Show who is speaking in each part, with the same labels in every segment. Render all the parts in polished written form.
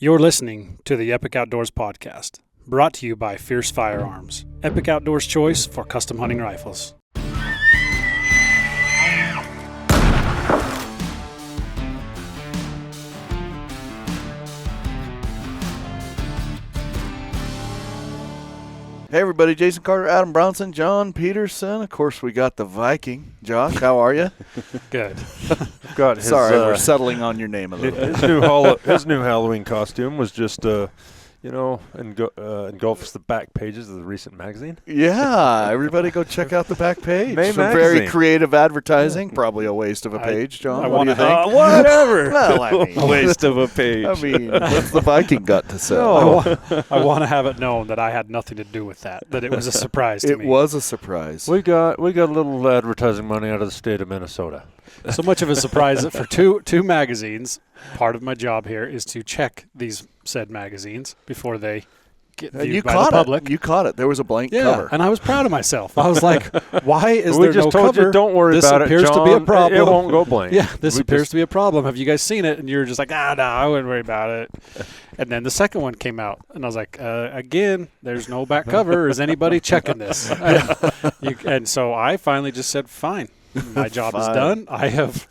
Speaker 1: You're listening to the Epic Outdoors Podcast, brought to you by Fierce Firearms, Epic Outdoors' choice for custom hunting rifles.
Speaker 2: Hey everybody, Jason Carter, Adam Brownson, John Peterson. Of course, we got the Viking. Josh, how are you?
Speaker 1: Good.
Speaker 3: Got his,
Speaker 2: Sorry, we're settling on your name a little bit.
Speaker 3: His new Halloween costume was just, engulfs the back pages of the recent magazine.
Speaker 2: Yeah, everybody go check out the back page.
Speaker 3: May
Speaker 2: Some
Speaker 3: magazine.
Speaker 2: very creative advertising. Probably a waste of a page, John. What do you think?
Speaker 3: Whatever.
Speaker 2: Well, I mean,
Speaker 4: Waste of a page.
Speaker 2: I mean, what's the Viking got to say?
Speaker 1: I want to have it known that I had nothing to do with that it was a surprise to me.
Speaker 2: It was a surprise.
Speaker 3: We got a little advertising money out of the state of Minnesota.
Speaker 1: So much of a surprise that for two magazines, part of my job here is to check these said magazines before they get
Speaker 2: And
Speaker 1: viewed
Speaker 2: you
Speaker 1: by
Speaker 2: caught
Speaker 1: the public.
Speaker 2: it. You caught it. There was a blank
Speaker 1: Yeah,
Speaker 2: cover.
Speaker 1: and I was proud of myself. I was like, why is
Speaker 3: We
Speaker 1: there
Speaker 3: just
Speaker 1: no
Speaker 3: told
Speaker 1: cover?
Speaker 3: you, don't worry
Speaker 1: This
Speaker 3: about it,
Speaker 1: appears
Speaker 3: John.
Speaker 1: to be a problem.
Speaker 3: It won't go blank.
Speaker 1: Yeah, this
Speaker 3: We
Speaker 1: appears
Speaker 3: just-
Speaker 1: to be a problem. Have you guys seen it? And you're just like, no, I wouldn't worry about it. And then the second one came out, and I was like, again, there's no back cover. Is anybody checking this? And so I finally just said, fine, my job is done. I have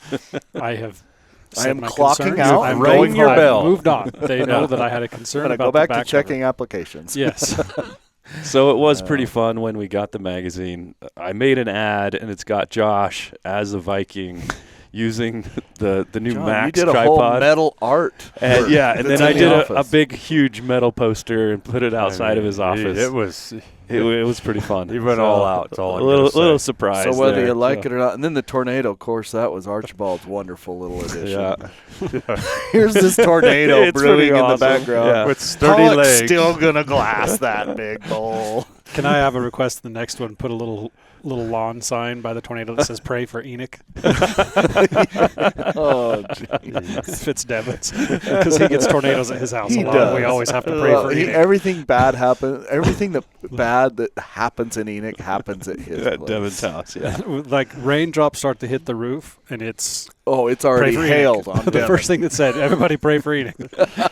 Speaker 1: said
Speaker 2: am
Speaker 1: my
Speaker 2: clocking
Speaker 1: concerns.
Speaker 2: out.
Speaker 1: I'm
Speaker 3: Ringing
Speaker 1: going
Speaker 3: your
Speaker 1: home.
Speaker 3: bell.
Speaker 1: Moved on. They know that I had a concern
Speaker 2: I'm
Speaker 1: about
Speaker 2: going to go back
Speaker 1: the back
Speaker 2: to checking
Speaker 1: cover.
Speaker 2: applications.
Speaker 1: Yes.
Speaker 4: So it was pretty fun when we got the magazine. I made an ad, and it's got Josh as a Viking using the new
Speaker 2: John,
Speaker 4: Max
Speaker 2: you did a
Speaker 4: tripod.
Speaker 2: whole metal art.
Speaker 4: And
Speaker 2: for-
Speaker 4: yeah, and
Speaker 2: that's
Speaker 4: then I
Speaker 2: in the
Speaker 4: did a
Speaker 2: office.
Speaker 4: big, huge metal poster and put it outside of his office.
Speaker 3: It was.
Speaker 4: It was pretty fun.
Speaker 3: He went all out. That's all I'm
Speaker 4: a little,
Speaker 3: gonna say.
Speaker 4: little surprise.
Speaker 2: So whether
Speaker 4: there.
Speaker 2: you like it or not, and then the tornado, of course, that was Archibald's wonderful little addition.
Speaker 4: Yeah.
Speaker 2: Here's this tornado
Speaker 4: It's
Speaker 2: brewing
Speaker 4: pretty
Speaker 2: in the
Speaker 4: awesome.
Speaker 2: background.
Speaker 4: Yeah.
Speaker 3: With sturdy
Speaker 2: Pollock's
Speaker 3: legs.
Speaker 2: still gonna glass that big bowl.
Speaker 1: Can I have a request? The next one, put a little lawn sign by the tornado that says "Pray for Enoch."
Speaker 2: Oh, jeez.
Speaker 1: Fitzdevin's, because he gets tornadoes at his house
Speaker 2: He
Speaker 1: a lot.
Speaker 2: does.
Speaker 1: We always have to pray for Enoch.
Speaker 2: Everything bad happens. Everything bad that happens in Enoch happens at his
Speaker 4: At
Speaker 2: place.
Speaker 4: Devin's house, yeah.
Speaker 1: Like raindrops start to hit the roof, and it's
Speaker 2: Oh, it's
Speaker 1: pray
Speaker 2: already
Speaker 1: for
Speaker 2: hailed
Speaker 1: Enoch.
Speaker 2: on
Speaker 1: The
Speaker 2: Devin.
Speaker 1: first thing that said, "Everybody pray for Enoch."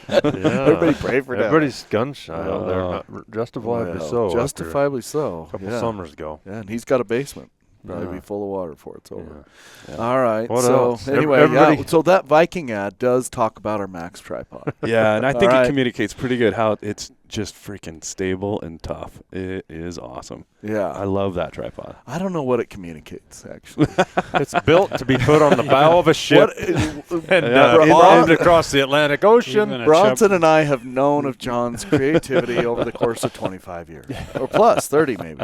Speaker 2: Everybody pray for Devin.
Speaker 3: Everybody's gun shy out there. Not justifiably
Speaker 2: Well,
Speaker 3: so.
Speaker 2: Justifiably so.
Speaker 3: A couple
Speaker 2: yeah.
Speaker 3: summers ago.
Speaker 2: Yeah, and he's got a basement. Probably
Speaker 3: Yeah.
Speaker 2: be full of water before it's over.
Speaker 4: Yeah.
Speaker 2: All right.
Speaker 3: What
Speaker 2: so
Speaker 3: else?
Speaker 2: anyway,
Speaker 3: Everybody-
Speaker 2: so that Viking ad does talk about our Max tripod.
Speaker 4: Yeah, and I think
Speaker 2: All right.
Speaker 4: it communicates pretty good how it's just freaking stable and tough. It is awesome. I
Speaker 2: Yeah.
Speaker 4: love that tripod.
Speaker 2: I don't know what it communicates actually.
Speaker 3: It's built to be put on the bow of a ship and
Speaker 2: Bron-
Speaker 3: across the Atlantic Ocean.
Speaker 1: Even a
Speaker 2: Bronson and I have known of John's creativity over the course of 25 years, or plus 30 maybe.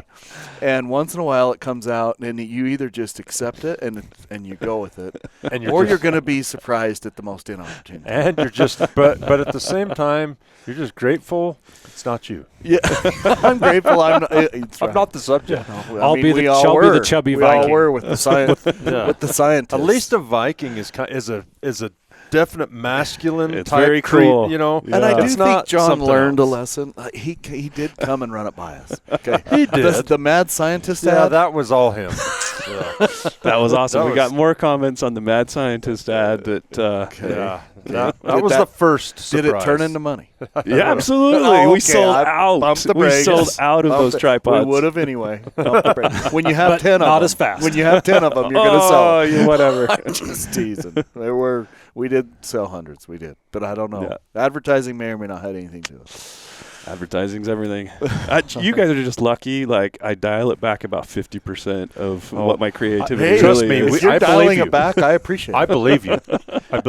Speaker 2: And once in a while it comes out, and you either just accept it and you go with it,
Speaker 3: And
Speaker 2: or
Speaker 3: just-
Speaker 2: you're going to be surprised at the most inopportune.
Speaker 3: And you're just, but at the same time, you're just grateful it's not you.
Speaker 2: Yeah, I'm grateful. I'm
Speaker 3: not the subject.
Speaker 1: I'll be the chubby
Speaker 2: we all
Speaker 1: Viking.
Speaker 2: were with the science.
Speaker 3: Yeah.
Speaker 2: With the scientists.
Speaker 3: At least a Viking is a definite masculine
Speaker 4: It's
Speaker 3: type
Speaker 4: very
Speaker 3: creed,
Speaker 4: cool.
Speaker 3: you know.
Speaker 2: And I do
Speaker 3: It's
Speaker 2: think
Speaker 3: not
Speaker 2: John
Speaker 3: something
Speaker 2: learned
Speaker 3: else.
Speaker 2: a lesson. He did come and run it by us. Okay,
Speaker 3: He did.
Speaker 2: The mad scientist
Speaker 3: Yeah,
Speaker 2: ad.
Speaker 3: that was all him. Yeah.
Speaker 4: That was awesome.
Speaker 3: That
Speaker 4: We got
Speaker 3: was-
Speaker 4: more comments on the Mad Scientist ad that,
Speaker 2: Okay.
Speaker 3: Yeah.
Speaker 2: Okay.
Speaker 3: That
Speaker 2: Did
Speaker 3: was
Speaker 2: that-
Speaker 3: the first
Speaker 2: Did
Speaker 3: surprise.
Speaker 2: it turn into money?
Speaker 4: yeah, absolutely.
Speaker 2: Oh, okay,
Speaker 4: We sold
Speaker 2: I
Speaker 4: out.
Speaker 2: bumped the
Speaker 4: We
Speaker 2: brakes.
Speaker 4: sold out of
Speaker 2: Bumped
Speaker 4: those
Speaker 2: it.
Speaker 4: tripods.
Speaker 2: We would have anyway. Bumped the brakes. When you have
Speaker 1: But
Speaker 2: 10 of them.
Speaker 1: not as fast.
Speaker 2: When you have 10 of them, you're going to sell.
Speaker 4: Oh, yeah, whatever.
Speaker 2: I'm just teasing. We did sell hundreds. We did. But I don't know.
Speaker 4: Yeah.
Speaker 2: Advertising may or may not have anything to it.
Speaker 4: Advertising's everything. You guys are just lucky. Like, I dial it back about 50% of what my creativity
Speaker 2: Hey,
Speaker 3: trust
Speaker 4: really
Speaker 3: me,
Speaker 4: is.
Speaker 2: If you're
Speaker 3: I believe
Speaker 2: dialing
Speaker 3: you.
Speaker 2: it back, I appreciate
Speaker 3: I
Speaker 2: it.
Speaker 3: believe you. I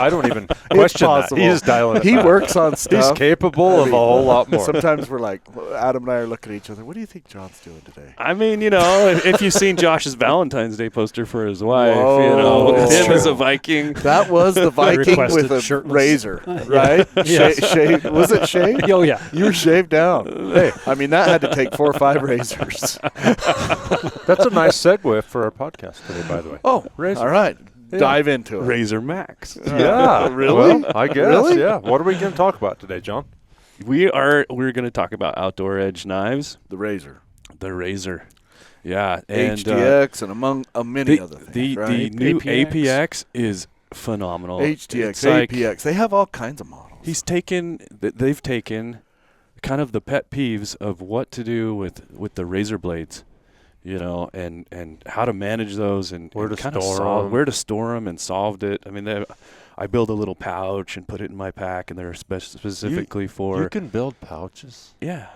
Speaker 3: don't even question that.
Speaker 2: possible.
Speaker 3: He is dialing it
Speaker 2: He
Speaker 3: back.
Speaker 2: works on
Speaker 3: He's
Speaker 2: stuff.
Speaker 3: capable of a whole lot more.
Speaker 2: Sometimes we're like, Adam and I are looking at each other. What do you think John's doing today?
Speaker 4: I mean, if you've seen Josh's Valentine's Day poster for his wife,
Speaker 2: Whoa. That's
Speaker 4: him as
Speaker 2: true.
Speaker 4: a Viking.
Speaker 2: That was the Viking
Speaker 1: requested
Speaker 2: with a
Speaker 1: shirtless.
Speaker 2: razor, right?
Speaker 1: Yes.
Speaker 2: Shaved. Was it shaved?
Speaker 1: Oh yeah.
Speaker 2: You were shaved down. Hey, I mean, that had to take 4 or 5 razors.
Speaker 3: That's a nice segue for our podcast today, by the way.
Speaker 2: Oh,
Speaker 3: Razor.
Speaker 2: all right.
Speaker 3: Yeah.
Speaker 2: Dive into it.
Speaker 4: Razor Max.
Speaker 3: Yeah,
Speaker 2: Really?
Speaker 3: Well, I guess.
Speaker 2: Really?
Speaker 3: Yeah. What are we going to talk about today, John?
Speaker 4: We're going to talk about outdoor edge knives,
Speaker 2: The razor.
Speaker 4: the Razor. Yeah, and
Speaker 2: HTX and among many
Speaker 4: the,
Speaker 2: other things,
Speaker 4: the
Speaker 2: right?
Speaker 4: new
Speaker 1: APX.
Speaker 4: APX is phenomenal.
Speaker 2: HTX,
Speaker 4: It's like-
Speaker 2: APX. They have all kinds of models.
Speaker 4: they've taken kind of the pet peeves of what to do with the razor blades, and how to manage those and
Speaker 3: where to
Speaker 4: kind of
Speaker 3: store them.
Speaker 4: where to store them, and solved it. I mean, I build a little pouch and put it in my pack, and they're specifically for.
Speaker 3: You can build pouches.
Speaker 4: Yeah.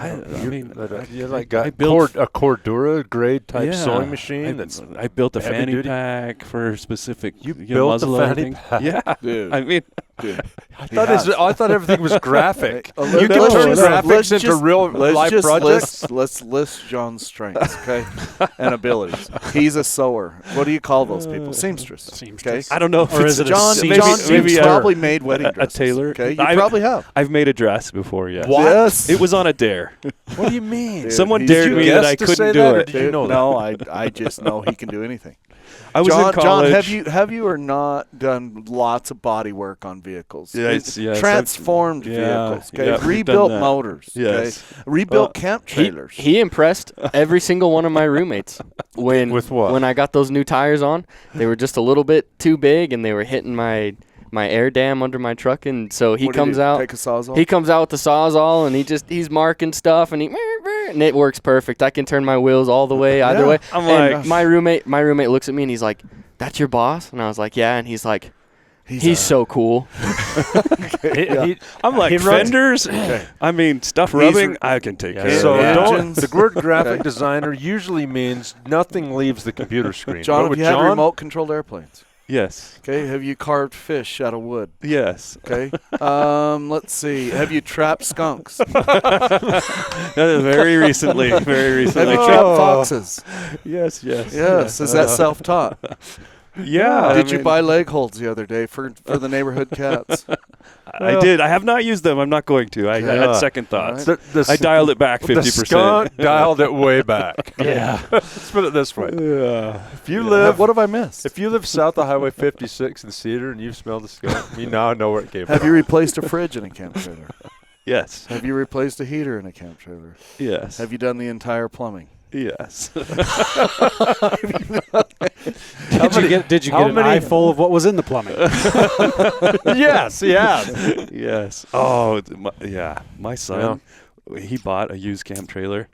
Speaker 3: You like got
Speaker 4: I built
Speaker 3: a Cordura grade type sewing machine.
Speaker 4: I built a
Speaker 3: heavy
Speaker 4: fanny
Speaker 3: duty.
Speaker 4: pack for specific.
Speaker 3: You built the
Speaker 4: muzzle
Speaker 3: fanny
Speaker 4: thing.
Speaker 3: pack?
Speaker 4: Yeah,
Speaker 2: Dude.
Speaker 4: I mean,
Speaker 3: I thought everything was graphic.
Speaker 2: You
Speaker 3: can turn graphics into real life projects.
Speaker 2: Let's list John's strengths, okay, and abilities. He's a sewer. What do you call those people? Seamstress.
Speaker 1: Seamstress.
Speaker 2: Okay?
Speaker 4: I don't know. If
Speaker 1: Or
Speaker 4: it's
Speaker 1: is it a
Speaker 2: John,
Speaker 1: seamstress?
Speaker 2: John,
Speaker 4: maybe
Speaker 2: you've
Speaker 4: a-
Speaker 2: probably made wedding
Speaker 4: a
Speaker 2: dresses.
Speaker 4: tailor.
Speaker 2: Okay, you
Speaker 4: I've-
Speaker 2: probably have.
Speaker 4: I've made a dress before. Yes.
Speaker 3: What?
Speaker 2: Yes.
Speaker 4: It was on a dare.
Speaker 3: What do you mean?
Speaker 2: Dude,
Speaker 4: Someone
Speaker 2: he's
Speaker 4: dared
Speaker 2: doing
Speaker 4: me
Speaker 2: it.
Speaker 4: that I
Speaker 3: to say
Speaker 4: couldn't
Speaker 3: that,
Speaker 4: do
Speaker 3: or
Speaker 4: it.
Speaker 3: did you know that?
Speaker 2: No, I just know he can do anything.
Speaker 4: I was
Speaker 2: John,
Speaker 4: in college.
Speaker 2: John, have you or not done lots of body work on vehicles?
Speaker 4: Yes, yes.
Speaker 2: Transformed
Speaker 4: Yeah,
Speaker 2: vehicles. Okay,
Speaker 4: yeah, we've done
Speaker 2: rebuilt
Speaker 4: that.
Speaker 2: motors.
Speaker 4: Yes.
Speaker 2: Okay, rebuilt camp trailers.
Speaker 5: He impressed every single one of my roommates when
Speaker 3: With what?
Speaker 5: when I got those new tires on. They were just a little bit too big, and they were hitting my air dam under my truck. And so he
Speaker 2: What do you
Speaker 5: comes
Speaker 2: do?
Speaker 5: out.
Speaker 2: Take a Sawzall?
Speaker 5: He comes out with the Sawzall, and he's marking stuff, and it works perfect. I can turn my wheels all the way, either
Speaker 2: Yeah.
Speaker 5: way.
Speaker 4: I'm
Speaker 5: And
Speaker 4: like-
Speaker 5: my roommate looks at me, and he's like, "That's your boss?" And I was like, "Yeah." And he's like, "He's so cool."
Speaker 4: I'm like
Speaker 3: He runs-
Speaker 4: fenders. I mean, stuff rubbing. I can take care.
Speaker 3: So
Speaker 4: of that.
Speaker 2: Engines.
Speaker 3: the word graphic designer usually means nothing leaves the computer screen.
Speaker 2: John,
Speaker 3: But
Speaker 2: have
Speaker 3: with
Speaker 2: you had
Speaker 3: John,
Speaker 2: remote-controlled airplanes?
Speaker 4: Yes.
Speaker 2: Okay, have you carved fish out of wood?
Speaker 4: Yes.
Speaker 2: Okay, let's see. Have you trapped skunks?
Speaker 4: Very recently. Very
Speaker 2: Have
Speaker 4: recently.
Speaker 2: you trapped foxes?
Speaker 4: Yes. Yes.
Speaker 2: Yes. Is that self-taught?
Speaker 4: Yeah.
Speaker 2: Did you buy leg holds the other day for the neighborhood cats?
Speaker 4: I did. I have not used them. I'm not going to. I had second thoughts.
Speaker 3: the
Speaker 4: I dialed it back
Speaker 3: the
Speaker 4: 50%.
Speaker 3: skunk dialed it way back.
Speaker 1: Yeah.
Speaker 3: Let's put it this way:
Speaker 4: Yeah.
Speaker 3: if you live,
Speaker 2: What have I missed?
Speaker 3: if you live south of Highway 56 in Cedar and you smell the skunk, you now know where it came
Speaker 2: Have
Speaker 3: from.
Speaker 2: you replaced a fridge in a camp trailer?
Speaker 4: Yes.
Speaker 2: Have you replaced a heater in a camp trailer?
Speaker 4: Yes.
Speaker 2: Have you done the entire plumbing?
Speaker 4: Yes.
Speaker 1: Did you
Speaker 3: how
Speaker 1: get an
Speaker 3: many-
Speaker 1: eye full of what was in the plumbing?
Speaker 3: Yes, yes.
Speaker 4: Yes. Oh, my son, he bought a used camp trailer.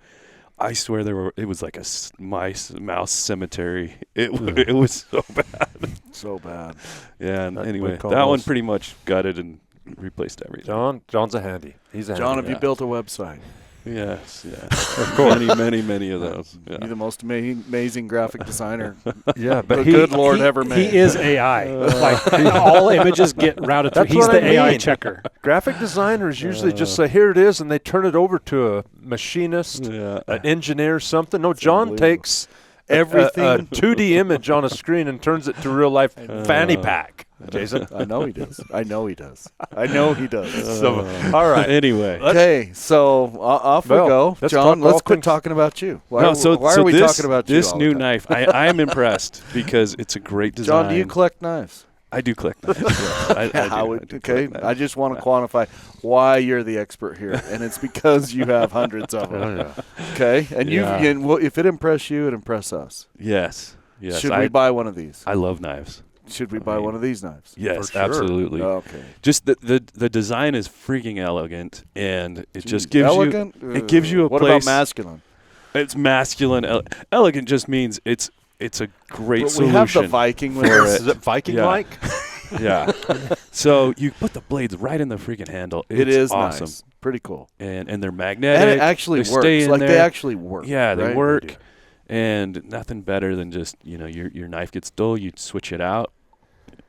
Speaker 4: I swear it was like a mouse cemetery. It was so bad.
Speaker 2: So bad.
Speaker 4: Yeah. And
Speaker 3: That
Speaker 4: anyway,
Speaker 3: would call
Speaker 4: that one
Speaker 3: those-
Speaker 4: pretty much gutted and replaced everything.
Speaker 3: John's a handy. He's a
Speaker 2: John,
Speaker 3: handy.
Speaker 2: have you built a website?
Speaker 4: Yes. Yeah. Of course. Many of those.
Speaker 2: You're
Speaker 4: Yeah.
Speaker 2: the most amazing graphic designer
Speaker 3: Yeah,
Speaker 2: the
Speaker 3: but
Speaker 2: good Lord ever made.
Speaker 1: He is AI. Like all images get routed through.
Speaker 3: That's
Speaker 1: He's
Speaker 3: what
Speaker 1: the
Speaker 3: I
Speaker 1: AI
Speaker 3: mean.
Speaker 1: checker.
Speaker 3: graphic designers usually just say, "Here it is," and they turn it over to a machinist,
Speaker 4: Yeah.
Speaker 3: an engineer, something. No, John
Speaker 2: unbelievable.
Speaker 3: takes
Speaker 2: Everything.
Speaker 3: a 2D image on a screen and turns it to real life fanny pack. Jason.
Speaker 2: I know he does. I know he does. I know he does.
Speaker 3: So, all right.
Speaker 4: Anyway.
Speaker 2: Okay, so off we
Speaker 3: Well,
Speaker 2: go.
Speaker 3: let's
Speaker 2: John,
Speaker 3: talk
Speaker 2: let's
Speaker 3: all
Speaker 2: quit
Speaker 3: things-
Speaker 2: talking about you. Why,
Speaker 4: No, so
Speaker 2: why are we
Speaker 4: this,
Speaker 2: talking about you
Speaker 4: this
Speaker 2: all
Speaker 4: new
Speaker 2: the time?
Speaker 4: knife? I am impressed because it's a great design.
Speaker 2: John, do you collect knives?
Speaker 4: I do collect knives. Yes. I do
Speaker 2: Okay,
Speaker 4: collect knives.
Speaker 2: I just want to quantify why you're the expert here, and it's because you have hundreds of them.
Speaker 3: Oh, yeah.
Speaker 2: Okay, and
Speaker 4: Yeah.
Speaker 2: if it impressed you, it impressed us.
Speaker 4: Yes. Yes.
Speaker 2: Should we buy one of these?
Speaker 4: I love knives.
Speaker 2: Should we buy one of these knives?
Speaker 4: Yes,
Speaker 3: For sure.
Speaker 4: absolutely.
Speaker 2: Okay.
Speaker 4: Just the design is freaking elegant, and it just
Speaker 2: Jeez,
Speaker 4: gives
Speaker 2: elegant?
Speaker 4: it gives you a
Speaker 2: What
Speaker 4: place.
Speaker 2: about masculine?
Speaker 4: It's masculine. Elegant just means it's a great
Speaker 2: Well, we
Speaker 4: solution.
Speaker 2: have the Viking with
Speaker 4: for
Speaker 2: us.
Speaker 3: Is it Viking-like?
Speaker 4: Yeah. So you put the blades right in the freaking handle.
Speaker 2: It
Speaker 4: It's
Speaker 2: is
Speaker 4: awesome.
Speaker 2: nice. Pretty cool.
Speaker 4: And they're magnetic.
Speaker 2: And it actually
Speaker 4: they
Speaker 2: works.
Speaker 4: stay in
Speaker 2: Like they
Speaker 4: there.
Speaker 2: actually work.
Speaker 4: Yeah, they
Speaker 2: right?
Speaker 4: work.
Speaker 3: They do.
Speaker 4: And nothing better than just, your knife gets dull, you switch it out,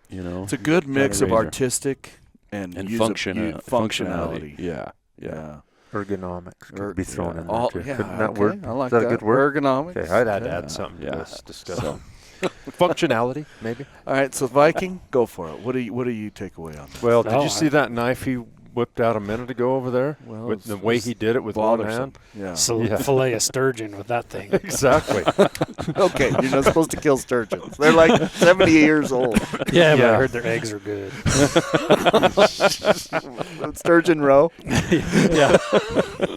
Speaker 2: It's a good mix of
Speaker 4: razor.
Speaker 2: artistic and
Speaker 4: functionality.
Speaker 2: functionality.
Speaker 4: Yeah.
Speaker 2: Yeah.
Speaker 3: Ergonomics could be thrown in there,
Speaker 2: All,
Speaker 3: too.
Speaker 2: yeah,
Speaker 3: Couldn't that
Speaker 2: okay.
Speaker 3: work?
Speaker 2: I like
Speaker 3: Is that a good word?
Speaker 2: Ergonomics.
Speaker 3: Okay, I'd
Speaker 2: Yeah.
Speaker 3: add something
Speaker 4: Yeah.
Speaker 3: to this discussion. Functionality, maybe.
Speaker 2: All right, so Viking, go for it. What do you take away on this?
Speaker 3: Well, did
Speaker 1: Oh,
Speaker 3: you see that knife he whipped out a minute ago over there.
Speaker 2: Well,
Speaker 3: With the way he did it with one hand.
Speaker 2: Yeah.
Speaker 1: So
Speaker 3: Yeah.
Speaker 1: fillet a sturgeon with that thing.
Speaker 3: Exactly.
Speaker 2: Okay, you're not supposed to kill sturgeons. They're like 70 years old.
Speaker 1: Yeah, but
Speaker 3: Yeah.
Speaker 1: I heard their eggs are good.
Speaker 2: Sturgeon roe.
Speaker 1: Yeah.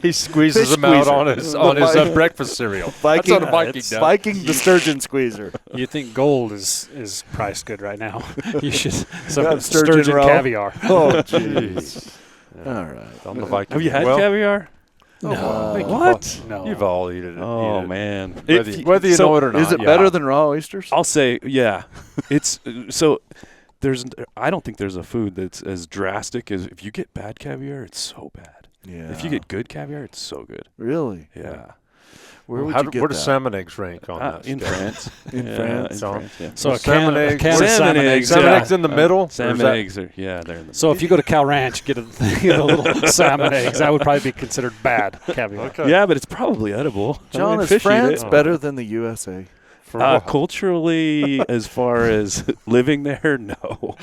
Speaker 3: He squeezes
Speaker 2: Fish
Speaker 3: them out
Speaker 2: squeezer.
Speaker 3: on his
Speaker 2: Viking-
Speaker 3: breakfast cereal.
Speaker 2: Viking,
Speaker 3: That's what a Viking does.
Speaker 2: Viking the sturgeon squeezer.
Speaker 1: You think gold is priced good right now? You should
Speaker 2: Yeah,
Speaker 1: some
Speaker 2: sturgeon
Speaker 1: sturgeon
Speaker 2: roe.
Speaker 1: caviar.
Speaker 2: Oh, jeez.
Speaker 3: Yeah.
Speaker 2: All right.
Speaker 3: I'm the Viking.
Speaker 4: Have you had
Speaker 3: well,
Speaker 4: caviar?
Speaker 1: No.
Speaker 3: think
Speaker 4: What?
Speaker 1: No.
Speaker 3: You've all eaten it.
Speaker 4: Oh
Speaker 3: eat it.
Speaker 4: man.
Speaker 3: Whether you
Speaker 4: so
Speaker 3: know it or not.
Speaker 2: Is it
Speaker 3: yeah.
Speaker 2: better than raw oysters?
Speaker 4: I'll say, yeah. It's so there's. I don't think there's a food that's as drastic as if you get bad caviar, it's so bad.
Speaker 2: Yeah.
Speaker 4: If you get good caviar, it's so good.
Speaker 2: Really?
Speaker 4: Yeah.
Speaker 2: Where would
Speaker 3: How
Speaker 2: you get
Speaker 3: where
Speaker 2: that?
Speaker 3: does salmon eggs rank on that?
Speaker 4: In
Speaker 3: scale?
Speaker 4: France.
Speaker 2: In
Speaker 4: Yeah,
Speaker 2: France?
Speaker 4: In
Speaker 3: So-
Speaker 4: France. Yeah.
Speaker 1: So
Speaker 3: Well,
Speaker 1: a can,
Speaker 3: salmon
Speaker 1: a
Speaker 3: eggs-
Speaker 1: can of
Speaker 4: salmon
Speaker 1: salmon
Speaker 4: eggs,
Speaker 1: eggs.
Speaker 3: Salmon
Speaker 4: yeah.
Speaker 3: eggs in the middle? Or is
Speaker 4: Salmon
Speaker 3: that-
Speaker 4: eggs are they're in the.
Speaker 1: So if you go to Cal Ranch, get a little salmon eggs, that would probably be considered bad caviar.
Speaker 3: Okay.
Speaker 4: yeah, but it's probably edible. I
Speaker 2: John,
Speaker 4: mean,
Speaker 2: is
Speaker 4: fish eat
Speaker 2: France
Speaker 4: it.
Speaker 2: better than the USA?
Speaker 3: For what?
Speaker 4: Culturally, as far as living there, no.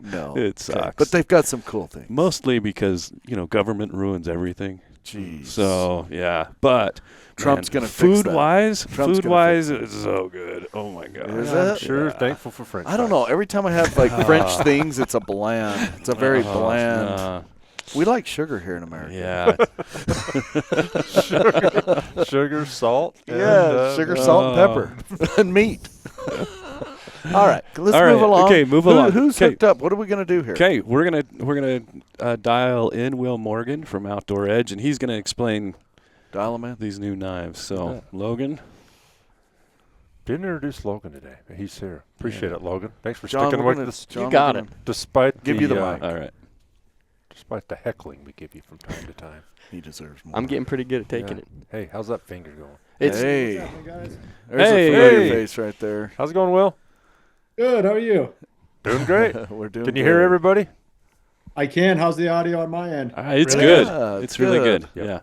Speaker 2: No.
Speaker 4: It sucks.
Speaker 2: But they've got some cool things.
Speaker 4: Mostly because, government ruins everything.
Speaker 2: Jeez.
Speaker 4: So, yeah. But
Speaker 2: Trump's
Speaker 4: man,
Speaker 2: gonna fix that.
Speaker 4: food-wise,
Speaker 2: Trump's
Speaker 4: food-wise,
Speaker 2: gonna
Speaker 4: it's so good. Oh, my God.
Speaker 2: Is
Speaker 3: I'm
Speaker 2: it?
Speaker 3: sure
Speaker 4: Yeah.
Speaker 3: thankful for French
Speaker 2: I don't know.
Speaker 3: fries.
Speaker 2: Every time I have like French things, it's a bland. It's a very bland.
Speaker 4: Uh,
Speaker 2: We like sugar here in America.
Speaker 4: yeah.
Speaker 3: Sugar, salt.
Speaker 2: Yeah,
Speaker 3: and,
Speaker 2: sugar, salt, and pepper, and meat. All right, let's
Speaker 4: All
Speaker 2: move
Speaker 4: right,
Speaker 2: along.
Speaker 4: okay, move along.
Speaker 2: Who's
Speaker 4: Okay.
Speaker 2: hooked up? What are we gonna do here?
Speaker 4: Okay, we're gonna dial in Will Morgan from Outdoor Edge, and he's gonna explain
Speaker 2: Dial 'em in.
Speaker 4: these new knives. So,
Speaker 3: Yeah.
Speaker 4: Logan.
Speaker 3: Didn't introduce Logan today, but he's here. Appreciate it, Logan. Thanks for
Speaker 2: John,
Speaker 3: sticking
Speaker 2: we're
Speaker 3: with
Speaker 2: gonna-
Speaker 3: us,
Speaker 2: John,
Speaker 5: You got
Speaker 2: we're
Speaker 5: it.
Speaker 2: gonna
Speaker 3: despite
Speaker 2: Give you the mic.
Speaker 4: All right.
Speaker 3: despite the heckling we give you from time to time.
Speaker 2: He deserves more.
Speaker 5: I'm getting pretty good at taking
Speaker 3: Yeah.
Speaker 5: it.
Speaker 3: Hey, how's that finger going?
Speaker 5: It's
Speaker 2: Hey,
Speaker 6: guys?
Speaker 2: there's
Speaker 4: Hey.
Speaker 2: a familiar
Speaker 3: Hey.
Speaker 2: face right there.
Speaker 3: How's it going, Will?
Speaker 6: Good. How are you?
Speaker 3: Doing great.
Speaker 2: We're doing.
Speaker 3: Can you hear
Speaker 2: good.
Speaker 3: everybody?
Speaker 6: I can. How's the audio on my end?
Speaker 4: It's
Speaker 3: Really?
Speaker 4: good.
Speaker 2: Yeah,
Speaker 4: It's really good.
Speaker 3: Yep.
Speaker 4: Yeah.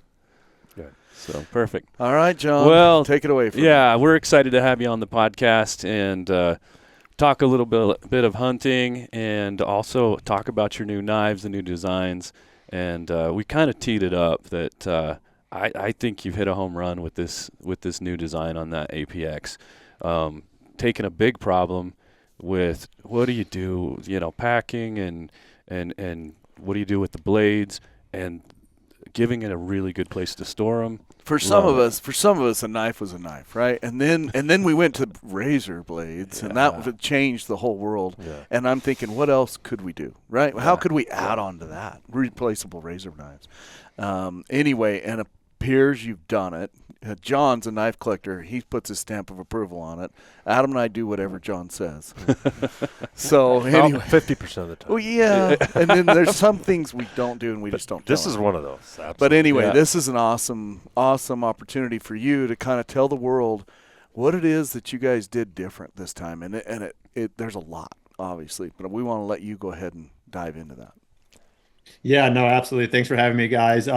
Speaker 3: Good.
Speaker 4: So, perfect.
Speaker 2: All right, John.
Speaker 4: Well,
Speaker 2: take it away from
Speaker 4: Yeah, we're excited to have you on the podcast and talk a little bit of hunting and also talk about your new knives, the new designs. And we kind of teed it up that I think you've hit a home run with this new design on that APX. Taking a big problem with what do you do, packing and what do you do with the blades and giving it a really good place to store them.
Speaker 2: For some
Speaker 4: Love
Speaker 2: of us, a knife was a knife, right? And then we went to razor blades, and that changed the whole world.
Speaker 3: Yeah.
Speaker 2: And I'm thinking, what else could we do, right? How could we add on to that? Replaceable razor knives. Anyway, and it appears you've done it. John's a knife collector. He puts his stamp of approval on it. Adam and I do whatever John says. So anyway,
Speaker 3: 50% of the time.
Speaker 2: well, yeah. And then there's some things we don't do, and we just don't.
Speaker 3: This
Speaker 2: tell
Speaker 3: is
Speaker 2: him.
Speaker 3: one of those. Absolutely.
Speaker 2: But anyway,
Speaker 4: Yeah.
Speaker 2: this is an awesome opportunity for you to kind of tell the world what it is that you guys did different this time. And it there's a lot, obviously, but we want to let you go ahead and dive into that.
Speaker 6: Yeah, no, absolutely. Thanks for having me, guys.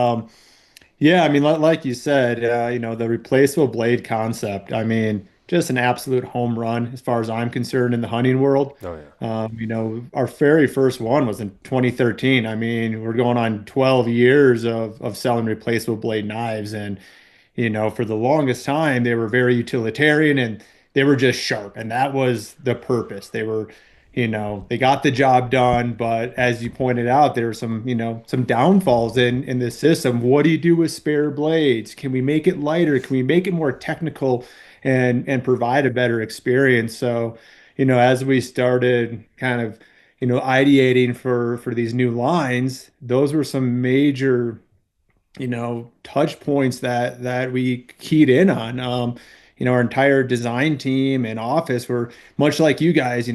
Speaker 6: Yeah, I mean, like you said, the replaceable blade concept, I mean, just an absolute home run as far as I'm concerned in the hunting world.
Speaker 3: Oh, yeah.
Speaker 6: Our very first one was in 2013. I mean, we're going on 12 years of selling replaceable blade knives. And, for the longest time, they were very utilitarian and they were just sharp. And that was the purpose. They were, they got the job done. But as you pointed out, there were some downfalls in this system. What do you do with spare blades? Can we make it lighter? Can we make it more technical and provide a better experience? So, as we started kind of, ideating for these new lines, those were some major, touch points that we keyed in on. Our entire design team and office were much like you guys. We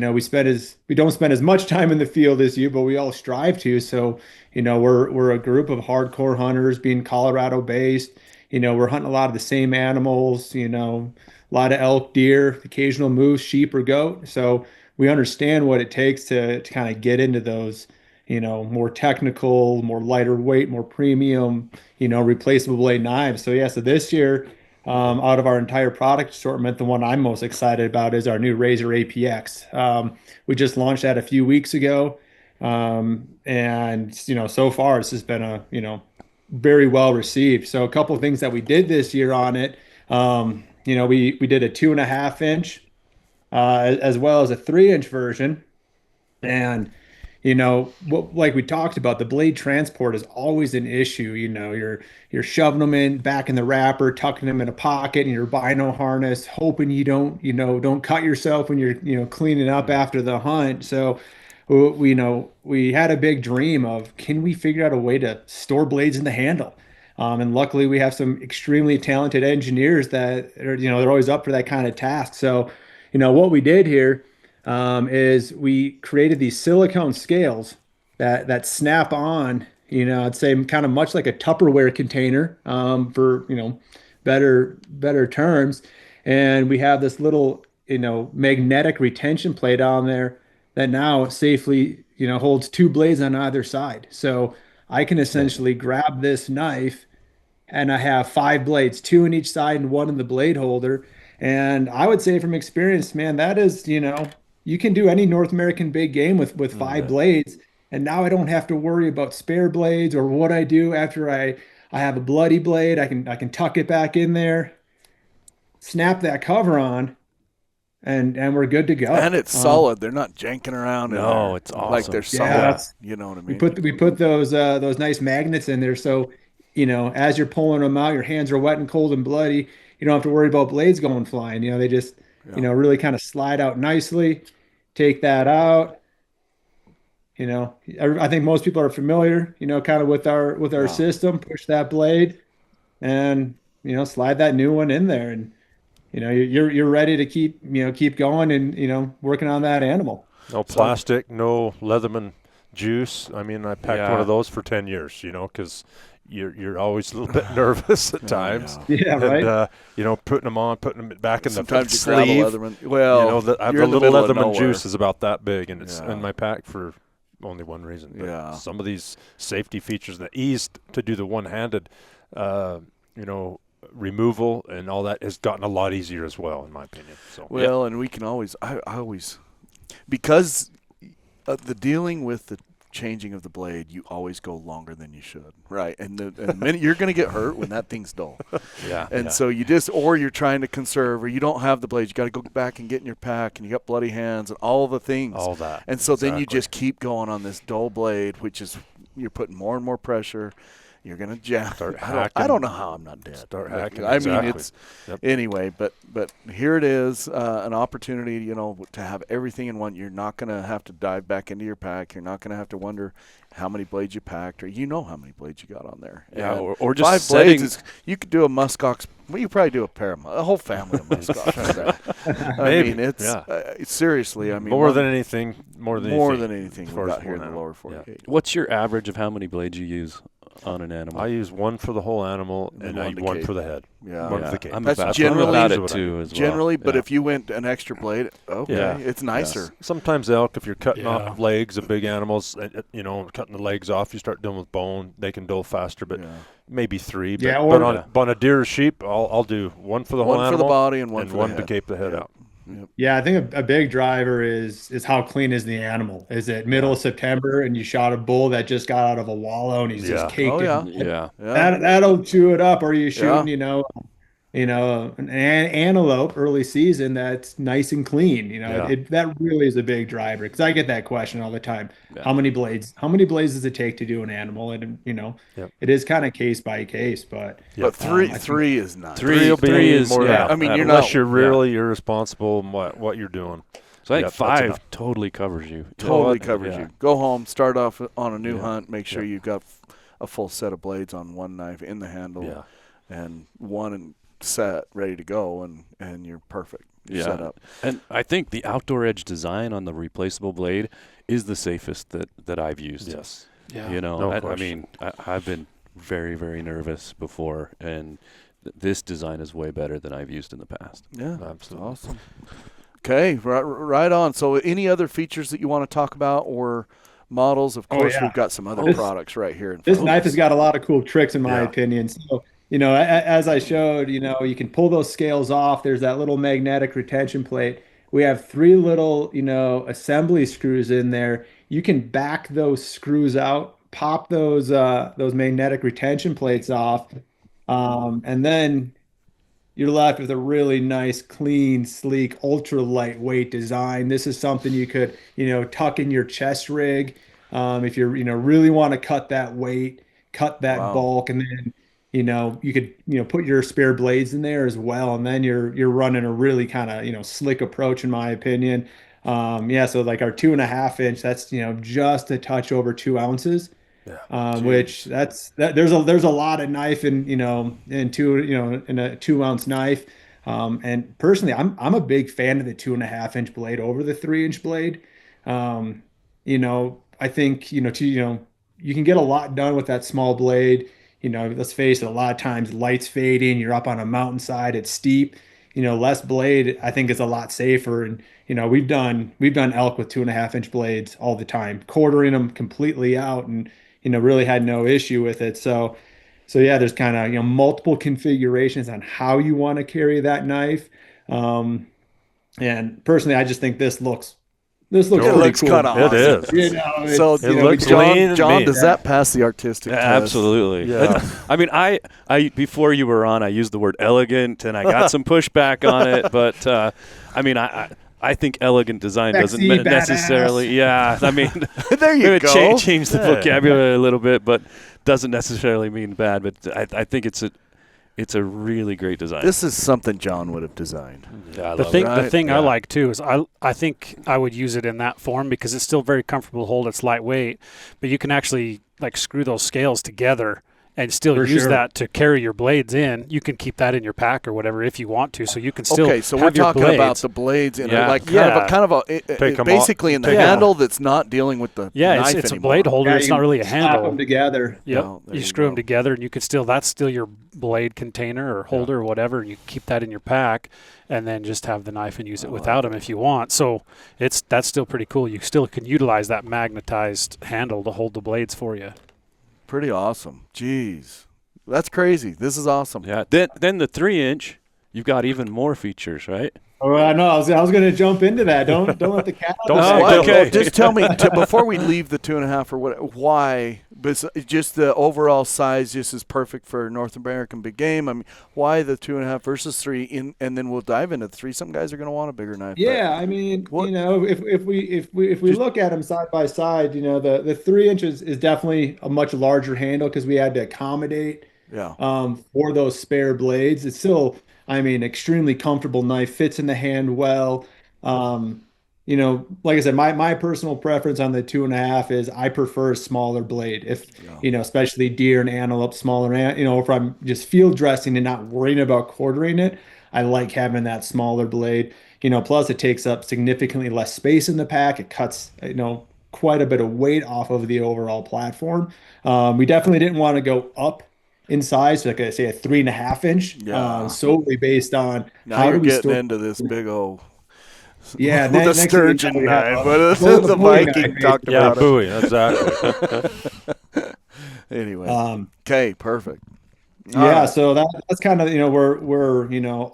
Speaker 6: don't spend as much time in the field as you, but we all strive to. So, we're a group of hardcore hunters, being Colorado based. We're hunting a lot of the same animals. A lot of elk, deer, occasional moose, sheep, or goat. So we understand what it takes to kind of get into those, more technical, more lighter weight, more premium, replaceable blade knives. So so this year, out of our entire product assortment, the one I'm most excited about is our new Razer APX. We just launched that a few weeks ago, And so far it's just been very well received. So a couple of things that we did this year on it, we did a 2.5 inch, as well as a 3 inch version. And like we talked about, the blade transport is always an issue. You're shoving them in back in the wrapper, tucking them in a pocket in your bino harness, hoping you don't cut yourself when you're cleaning up after the hunt. So we had a big dream of, can we figure out a way to store blades in the handle? And luckily we have some extremely talented engineers that are, they're always up for that kind of task. So what we did here, is we created these silicone scales that snap on, I'd say kind of much like a Tupperware container, for better terms. And we have this little magnetic retention plate on there that now safely holds two blades on either side. So I can essentially grab this knife and I have five blades, two in each side and one in the blade holder. And I would say from experience, man, that is, you can do any North American big game with five blades. And now I don't have to worry about spare blades or what I do after I have a bloody blade. I can tuck it back in there, snap that cover on, and we're good to go.
Speaker 2: And it's solid. They're not janking around.
Speaker 4: No, it's awesome.
Speaker 2: Like they're solid. You know what I mean?
Speaker 6: We put those nice magnets in there, so as you're pulling them out, your hands are wet and cold and bloody. You don't have to worry about blades going flying. They just really kind of slide out nicely. Take that out. I think most people are familiar, kind of with our system. Push that blade, and slide that new one in there, and you're ready to keep going and working on that animal.
Speaker 3: No plastic, no Leatherman juice. I mean, I packed one of those for 10 years, because you're always a little bit nervous at times.
Speaker 6: Yeah, right.
Speaker 3: And, putting them back in
Speaker 2: Sometimes
Speaker 3: the
Speaker 2: you grab a
Speaker 3: sleeve.
Speaker 2: Leatherman. Well,
Speaker 3: the
Speaker 2: you're in the
Speaker 3: little
Speaker 2: middle of
Speaker 3: Leatherman
Speaker 2: nowhere.
Speaker 3: juice is about that big, and it's in my pack for only one reason. But some of these safety features, the ease to do the one-handed, removal and all that has gotten a lot easier as well, in my opinion. So
Speaker 2: and we can always, I always, because the dealing with the changing of the blade, you always go longer than you should, right? And the minute you're going to get hurt when that thing's dull. So you or you're trying to conserve, or you don't have the blades. You got to go back and get in your pack, and you got bloody hands and all the things.
Speaker 3: All that.
Speaker 2: And so then you just keep going on this dull blade, which is you're putting more and more pressure. You're going to jam. I don't know how I'm not dead.
Speaker 3: Start hacking.
Speaker 2: I mean, it's anyway, but here it is, an opportunity, to have everything in one. You're not going to have to dive back into your pack. You're not going to have to wonder how many blades you packed, or how many blades you got on there.
Speaker 4: Yeah,
Speaker 2: and
Speaker 4: or just
Speaker 2: 5
Speaker 4: setting.
Speaker 2: blades. You could do a muskox. Well, you probably do a whole family of muskox. I mean, it's seriously. I mean,
Speaker 3: more than anything
Speaker 2: we've got here in the lower 48.
Speaker 4: What's your average of how many blades you use on an animal?
Speaker 3: I use one for the whole animal and one for the head.
Speaker 2: One
Speaker 3: for the cape.
Speaker 2: That's generally
Speaker 4: about it too as well.
Speaker 2: Generally, but if you went an extra blade, it's nicer.
Speaker 3: Yes. Sometimes elk, if you're cutting off legs of big animals, cutting the legs off, you start dealing with bone. They can dull faster, but maybe 3. But, on a deer or sheep, I'll do one for the whole animal,
Speaker 2: for the body, and one for the
Speaker 3: one
Speaker 2: head.
Speaker 3: to cape the head out.
Speaker 6: Yeah, I think a big driver is how clean is the animal. Is it middle of September and you shot a bull that just got out of a wallow and he's just caked in that'll chew it up, or you shooting, an antelope early season that's nice and clean. That really is a big driver, because I get that question all the time. How many blades does it take to do an animal? And it is kind of case by case, but
Speaker 2: three is nice.
Speaker 3: Three is more.
Speaker 2: I mean,
Speaker 3: unless you're really irresponsible in what you're doing.
Speaker 4: So I think 5 totally covers you.
Speaker 2: Totally covers you. Go home, start off on a new hunt. Make sure you've got a full set of blades on one knife in the handle, and one set ready to go, and you're perfect. You're set up.
Speaker 4: And I think the outdoor edge design on the replaceable blade is the safest that I've used.
Speaker 3: Yes.
Speaker 1: Yeah.
Speaker 4: I mean, I've been very, very nervous before, and this design is way better than I've used in the past.
Speaker 2: Yeah, absolutely. Awesome. Okay, right on. So any other features that you want to talk about, or models? Of course, we've got some other products right here.
Speaker 6: This knife has got a lot of cool tricks, in my opinion. So, as I showed, you can pull those scales off. There's that little magnetic retention plate. We have 3 little, assembly screws in there. you can back those screws out, pop those magnetic retention plates off, and then you're left with a really nice, clean, sleek, ultra lightweight design. This is something you could, tuck in your chest rig, if you're, really want to cut that weight, cut that
Speaker 2: Wow.
Speaker 6: bulk, and then, you could, put your spare blades in there as well, and then you're running a really kind of, slick approach, in my opinion. Yeah, so like our 2.5 inch, that's, just a touch over 2 ounces. Which there's a lot of knife in a 2 ounce knife. And personally, I'm a big fan of the 2.5 inch blade over the 3 inch blade. I think, you can get a lot done with that small blade. Let's face it, a lot of times light's fading, you're up on a mountainside, it's steep. Less blade, I think, is a lot safer. And we've done elk with 2.5 inch blades all the time, quartering them completely out, and really had no issue with it. So yeah, there's kind of, multiple configurations on how you want to carry that knife. And personally, I just think this looks
Speaker 2: It
Speaker 6: pretty
Speaker 2: looks
Speaker 6: cool.
Speaker 2: kind of awesome.
Speaker 3: It is.
Speaker 2: So
Speaker 3: It looks
Speaker 2: John,
Speaker 3: lean and
Speaker 2: John,
Speaker 3: mean.
Speaker 2: does that pass the artistic test?
Speaker 4: Absolutely.
Speaker 3: Yeah.
Speaker 4: I mean, I before you were on, I used the word elegant, and I got some pushback on it. But I mean, I think elegant design doesn't
Speaker 6: Sexy,
Speaker 4: necessarily.
Speaker 6: badass.
Speaker 4: Yeah, I mean,
Speaker 2: There you go.
Speaker 4: change the vocabulary a little bit, but doesn't necessarily mean bad. But I think it's a really great design.
Speaker 2: This is something John would have designed.
Speaker 4: Yeah, I
Speaker 1: The
Speaker 4: love
Speaker 1: thing,
Speaker 4: it.
Speaker 1: the thing I
Speaker 2: Yeah.
Speaker 1: like too is I think I would use it in that form because it's still very comfortable to hold. It's lightweight, but you can actually like screw those scales together and still
Speaker 6: For
Speaker 1: use
Speaker 6: sure.
Speaker 1: that to carry your blades in. You can keep that in your pack or whatever if you want to, so you can still
Speaker 2: Okay, so
Speaker 1: have
Speaker 2: we're
Speaker 1: your
Speaker 2: talking
Speaker 1: blades.
Speaker 2: about the blades in
Speaker 4: Yeah.
Speaker 2: like
Speaker 1: Yeah.
Speaker 2: kind of a
Speaker 3: Take 'em
Speaker 2: basically
Speaker 3: off-
Speaker 2: in the
Speaker 3: take 'em
Speaker 2: handle that's not dealing with the
Speaker 1: Yeah,
Speaker 2: knife
Speaker 1: it's a
Speaker 2: anymore.
Speaker 1: blade holder.
Speaker 6: Yeah,
Speaker 1: It's
Speaker 6: you
Speaker 1: not really a
Speaker 6: slap
Speaker 1: handle.
Speaker 6: them together.
Speaker 1: Yep.
Speaker 2: No, there
Speaker 1: You
Speaker 2: you
Speaker 1: screw them
Speaker 2: go.
Speaker 1: together, and you can still, that's still your blade container or holder or whatever, and you keep that in your pack, and then just have the knife and use it without them if you want. So that's still pretty cool. You still can utilize that magnetized handle to hold the blades for you.
Speaker 2: Pretty awesome. Jeez. That's crazy. This is awesome.
Speaker 4: Yeah. Then the 3-inch, you've got even more features, right?
Speaker 6: Oh, I know. I was going to jump into that. Don't let the cat.
Speaker 3: Don't
Speaker 6: out of the
Speaker 3: say-
Speaker 6: bag.
Speaker 2: Well, just tell me before we leave the 2.5 or what? Why? But just the overall size just is perfect for North American big game. I mean, why the 2.5 versus 3? And then we'll dive into the 3. Some guys are going to want a bigger knife. but-
Speaker 6: Yeah, I mean,
Speaker 2: What-
Speaker 6: if we look at them side by side, the 3 inches is definitely a much larger handle because we had to accommodate
Speaker 2: Yeah.
Speaker 6: for those spare blades. It's still, I mean, extremely comfortable knife, fits in the hand well. Like I said, my personal preference on the 2.5 is I prefer a smaller blade. If, especially deer and antelope, smaller, if I'm just field dressing and not worrying about quartering it, I like having that smaller blade. Plus it takes up significantly less space in the pack. It cuts, quite a bit of weight off of the overall platform. We definitely didn't want to go up in size, like I say, a 3.5 inch,
Speaker 2: Yeah.
Speaker 6: solely based on
Speaker 2: Now
Speaker 6: how
Speaker 2: you're
Speaker 6: do we
Speaker 2: getting
Speaker 6: store.
Speaker 2: into this big old
Speaker 6: Yeah,
Speaker 2: the
Speaker 6: next thing
Speaker 2: sturgeon
Speaker 6: you know, we have
Speaker 2: knife.
Speaker 6: a-
Speaker 2: But
Speaker 6: the
Speaker 2: the
Speaker 6: Bowie
Speaker 2: Viking
Speaker 6: knife,
Speaker 2: talked
Speaker 3: Yeah,
Speaker 2: about
Speaker 3: the buoy. Exactly.
Speaker 2: it. Anyway.
Speaker 6: Um,
Speaker 2: Okay, perfect.
Speaker 6: Yeah,
Speaker 2: All right.
Speaker 6: so that's kind of, we're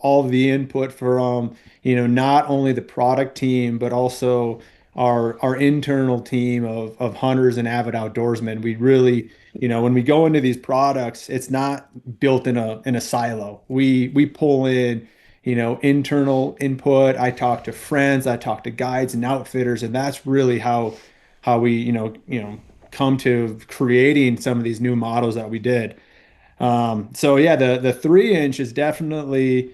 Speaker 6: all of the input from not only the product team but also our internal team of hunters and avid outdoorsmen. We really, when we go into these products, it's not built in a silo. We pull in, internal input. I talk to friends, I talk to guides and outfitters, and that's really how we, come to creating some of these new models that we did. So yeah, the 3 inch is definitely,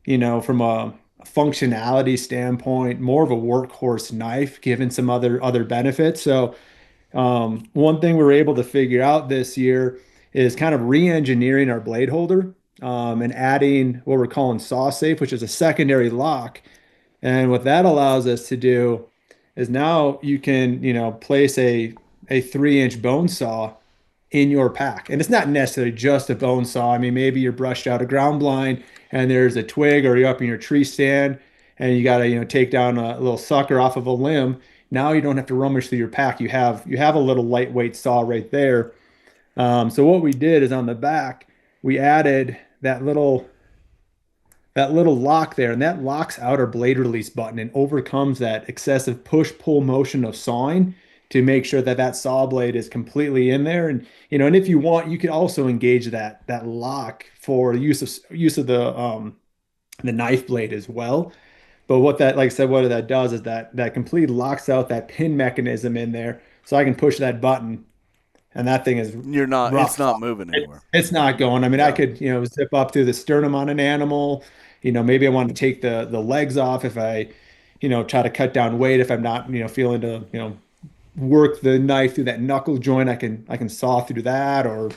Speaker 6: from a functionality standpoint, more of a workhorse knife, given some other benefits. So one thing we were able to figure out this year is kind of re-engineering our blade holder, and adding what we're calling saw safe, which is a secondary lock. And what that allows us to do is now you can, place a 3 inch bone saw in your pack. And it's not necessarily just a bone saw. I mean, maybe you're brushed out a ground blind and there's a twig, or you're up in your tree stand and you got to, take down a little sucker off of a limb. Now you don't have to rummage through your pack. You have a little lightweight saw right there. So what we did is on the back, we added that little lock there, and that locks out our blade release button and overcomes that excessive push-pull motion of sawing to make sure that that saw blade is completely in there. And and if you want, you could also engage that lock for use of the knife blade as well. But what that, like I said, what that does is that completely locks out that pin mechanism in there, so I can push that button, and that thing is
Speaker 2: it's not moving anywhere.
Speaker 6: It's not going. I mean,
Speaker 2: Yeah.
Speaker 6: I could zip up through the sternum on an animal. Maybe I want to take the legs off if I try to cut down weight. If I'm not feeling to work the knife through that knuckle joint, I can saw through that. Or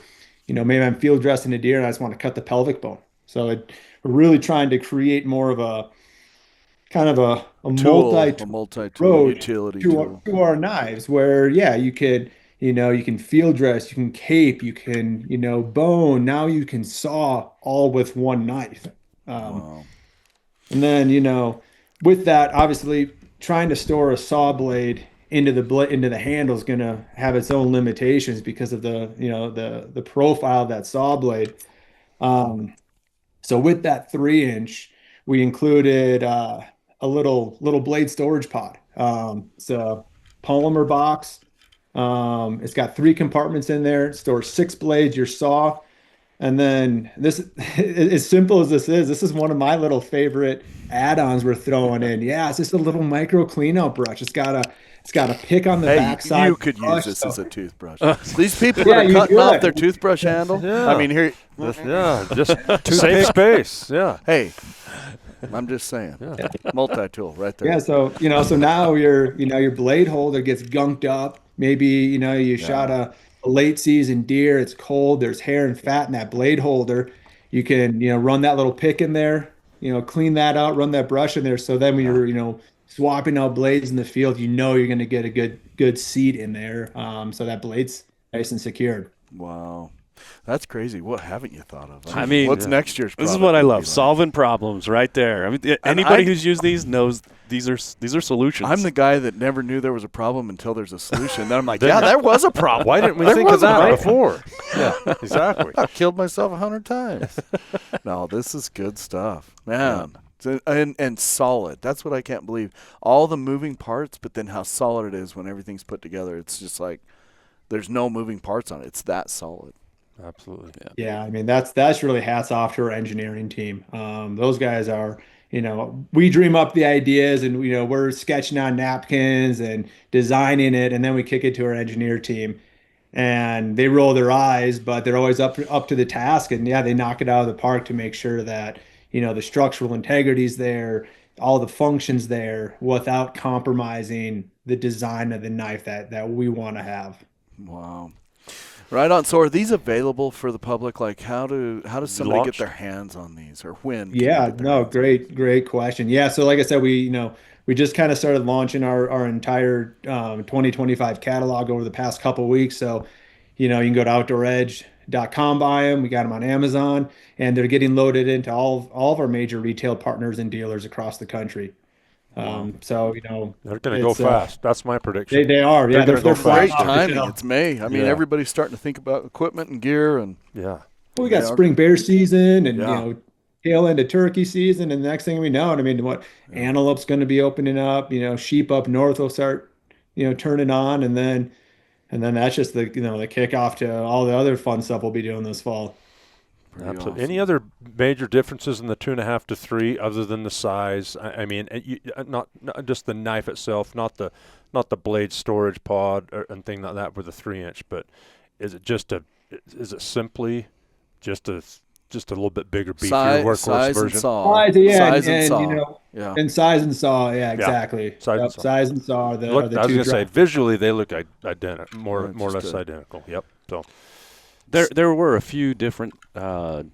Speaker 6: maybe I'm field dressing a deer and I just want to cut the pelvic bone. So we're really trying to create more of a kind of a multi-tool
Speaker 2: utility tool
Speaker 6: to our knives, where you could you can field dress, you can cape, you can bone. Now you can saw all with one knife.
Speaker 2: Wow.
Speaker 6: And then with that, obviously trying to store a saw blade into the handle is going to have its own limitations because of the profile of that saw blade. So with that 3-inch, we included a little blade storage pod. It's a polymer box. It's got 3 compartments in there. It stores 6 blades, your saw. And then this, as simple as this is one of my little favorite add-ons we're throwing in. Yeah, it's just a little micro cleanout brush. It's got a pick on the backside.
Speaker 2: You could use this as a toothbrush. These people that are cutting off their toothbrush handle.
Speaker 3: Yeah.
Speaker 2: I mean, here.
Speaker 3: Just save space. Yeah.
Speaker 2: Hey, I'm just saying. Yeah. Multi-tool right there.
Speaker 6: Yeah. So so now your blade holder gets gunked up. Maybe you shot a late season deer. It's cold. There's hair and fat in that blade holder. You can run that little pick in there. Clean that out. Run that brush in there. So then when you're swapping out blades in the field, you're going to get a good seat in there. So that blade's nice and secured.
Speaker 2: Wow. That's crazy. What haven't you thought of?
Speaker 4: I mean,
Speaker 2: what's next year's product?
Speaker 4: This is what I love. Solving problems right there. I mean, anybody who's used these knows these are solutions.
Speaker 2: I'm the guy that never knew there was a problem until there's a solution. Then I'm like, yeah, there was a problem.
Speaker 3: Why didn't we think of that before? Yeah, exactly.
Speaker 2: I killed myself 100 times. No, this is good stuff, man. Yeah. And solid. That's what I can't believe. All the moving parts, but then how solid it is when everything's put together. It's just like there's no moving parts on it. It's that solid.
Speaker 3: Absolutely.
Speaker 6: Yeah. I mean, that's really hats off to our engineering team. Those guys are, we dream up the ideas and, we're sketching on napkins and designing it. And then we kick it to our engineer team and they roll their eyes, but they're always up to the task. And they knock it out of the park to make sure that, the structural integrity's there, all the functions there without compromising the design of the knife that we want to have.
Speaker 2: Wow. Right on. So are these available for the public? Like how does somebody get their hands on these, or when?
Speaker 6: Yeah, no, great question. Yeah, so like I said, we just kind of started launching our entire 2025 catalog over the past couple of weeks. So, you can go to outdooredge.com, buy them. We got them on Amazon, and they're getting loaded into all of our major retail partners and dealers across the country. So
Speaker 3: they're going to go fast. That's my prediction.
Speaker 6: They are. Yeah,
Speaker 2: they're great timing. It's May. I mean, everybody's starting to think about equipment and gear, and
Speaker 6: well, we got spring bear season, and tail end of turkey season, and the next thing we know, antelope's going to be opening up. Sheep up north will start turning on, and then that's just the the kickoff to all the other fun stuff we'll be doing this fall.
Speaker 3: Absolutely. Awesome. Any other major differences in the 2.5 to 3 other than the size? I mean, not just the knife itself, not the blade storage pod and thing like that with the 3-inch, but is it simply just a little bit bigger, beefier workhorse version?
Speaker 6: Size and saw. And size and saw. Yeah, exactly. Size and saw are the
Speaker 3: I was
Speaker 6: two
Speaker 3: going to say visually they look identical, more or less identical. Yep. So.
Speaker 4: There were a few different, blade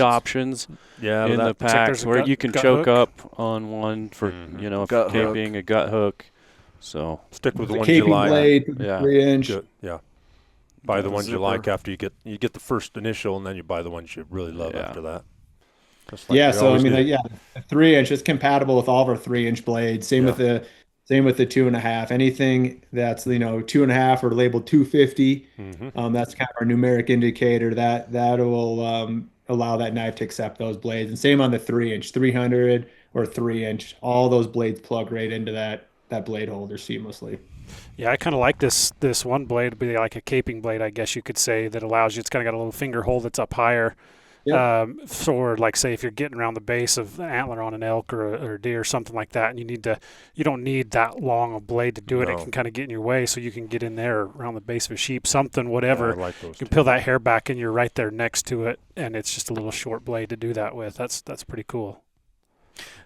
Speaker 4: options in the packs where you can choke up on one for, if caping a gut hook. So
Speaker 3: stick with the one
Speaker 6: you
Speaker 3: like.
Speaker 6: Blade, 3-inch.
Speaker 3: Yeah. Buy the ones you like after you get the first initial, and then you buy the ones you really love after that.
Speaker 6: Like so I mean, the 3-inch is compatible with all of our 3-inch blades. Same with the 2.5. Anything that's 2.5 or labeled 250, that's kind of our numeric indicator that will allow that knife to accept those blades. And same on the 3-inch, 300 or 3-inch. All those blades plug right into that blade holder seamlessly.
Speaker 1: Yeah, I kind of like this one blade to be like a caping blade, I guess you could say, that allows you. It's kind of got a little finger hole that's up higher.
Speaker 6: Yep.
Speaker 1: For like, say, if you're getting around the base of the antler on an elk or a deer or something like that, and you don't need that long a blade to do it.
Speaker 3: No.
Speaker 1: It can kind of get in your way, so you can get in there around the base of a sheep, something, whatever.
Speaker 3: Yeah, I like those
Speaker 1: You can
Speaker 3: too.
Speaker 1: peel that hair back, and you're right there next to it, and it's just a little short blade to do that with. That's pretty cool.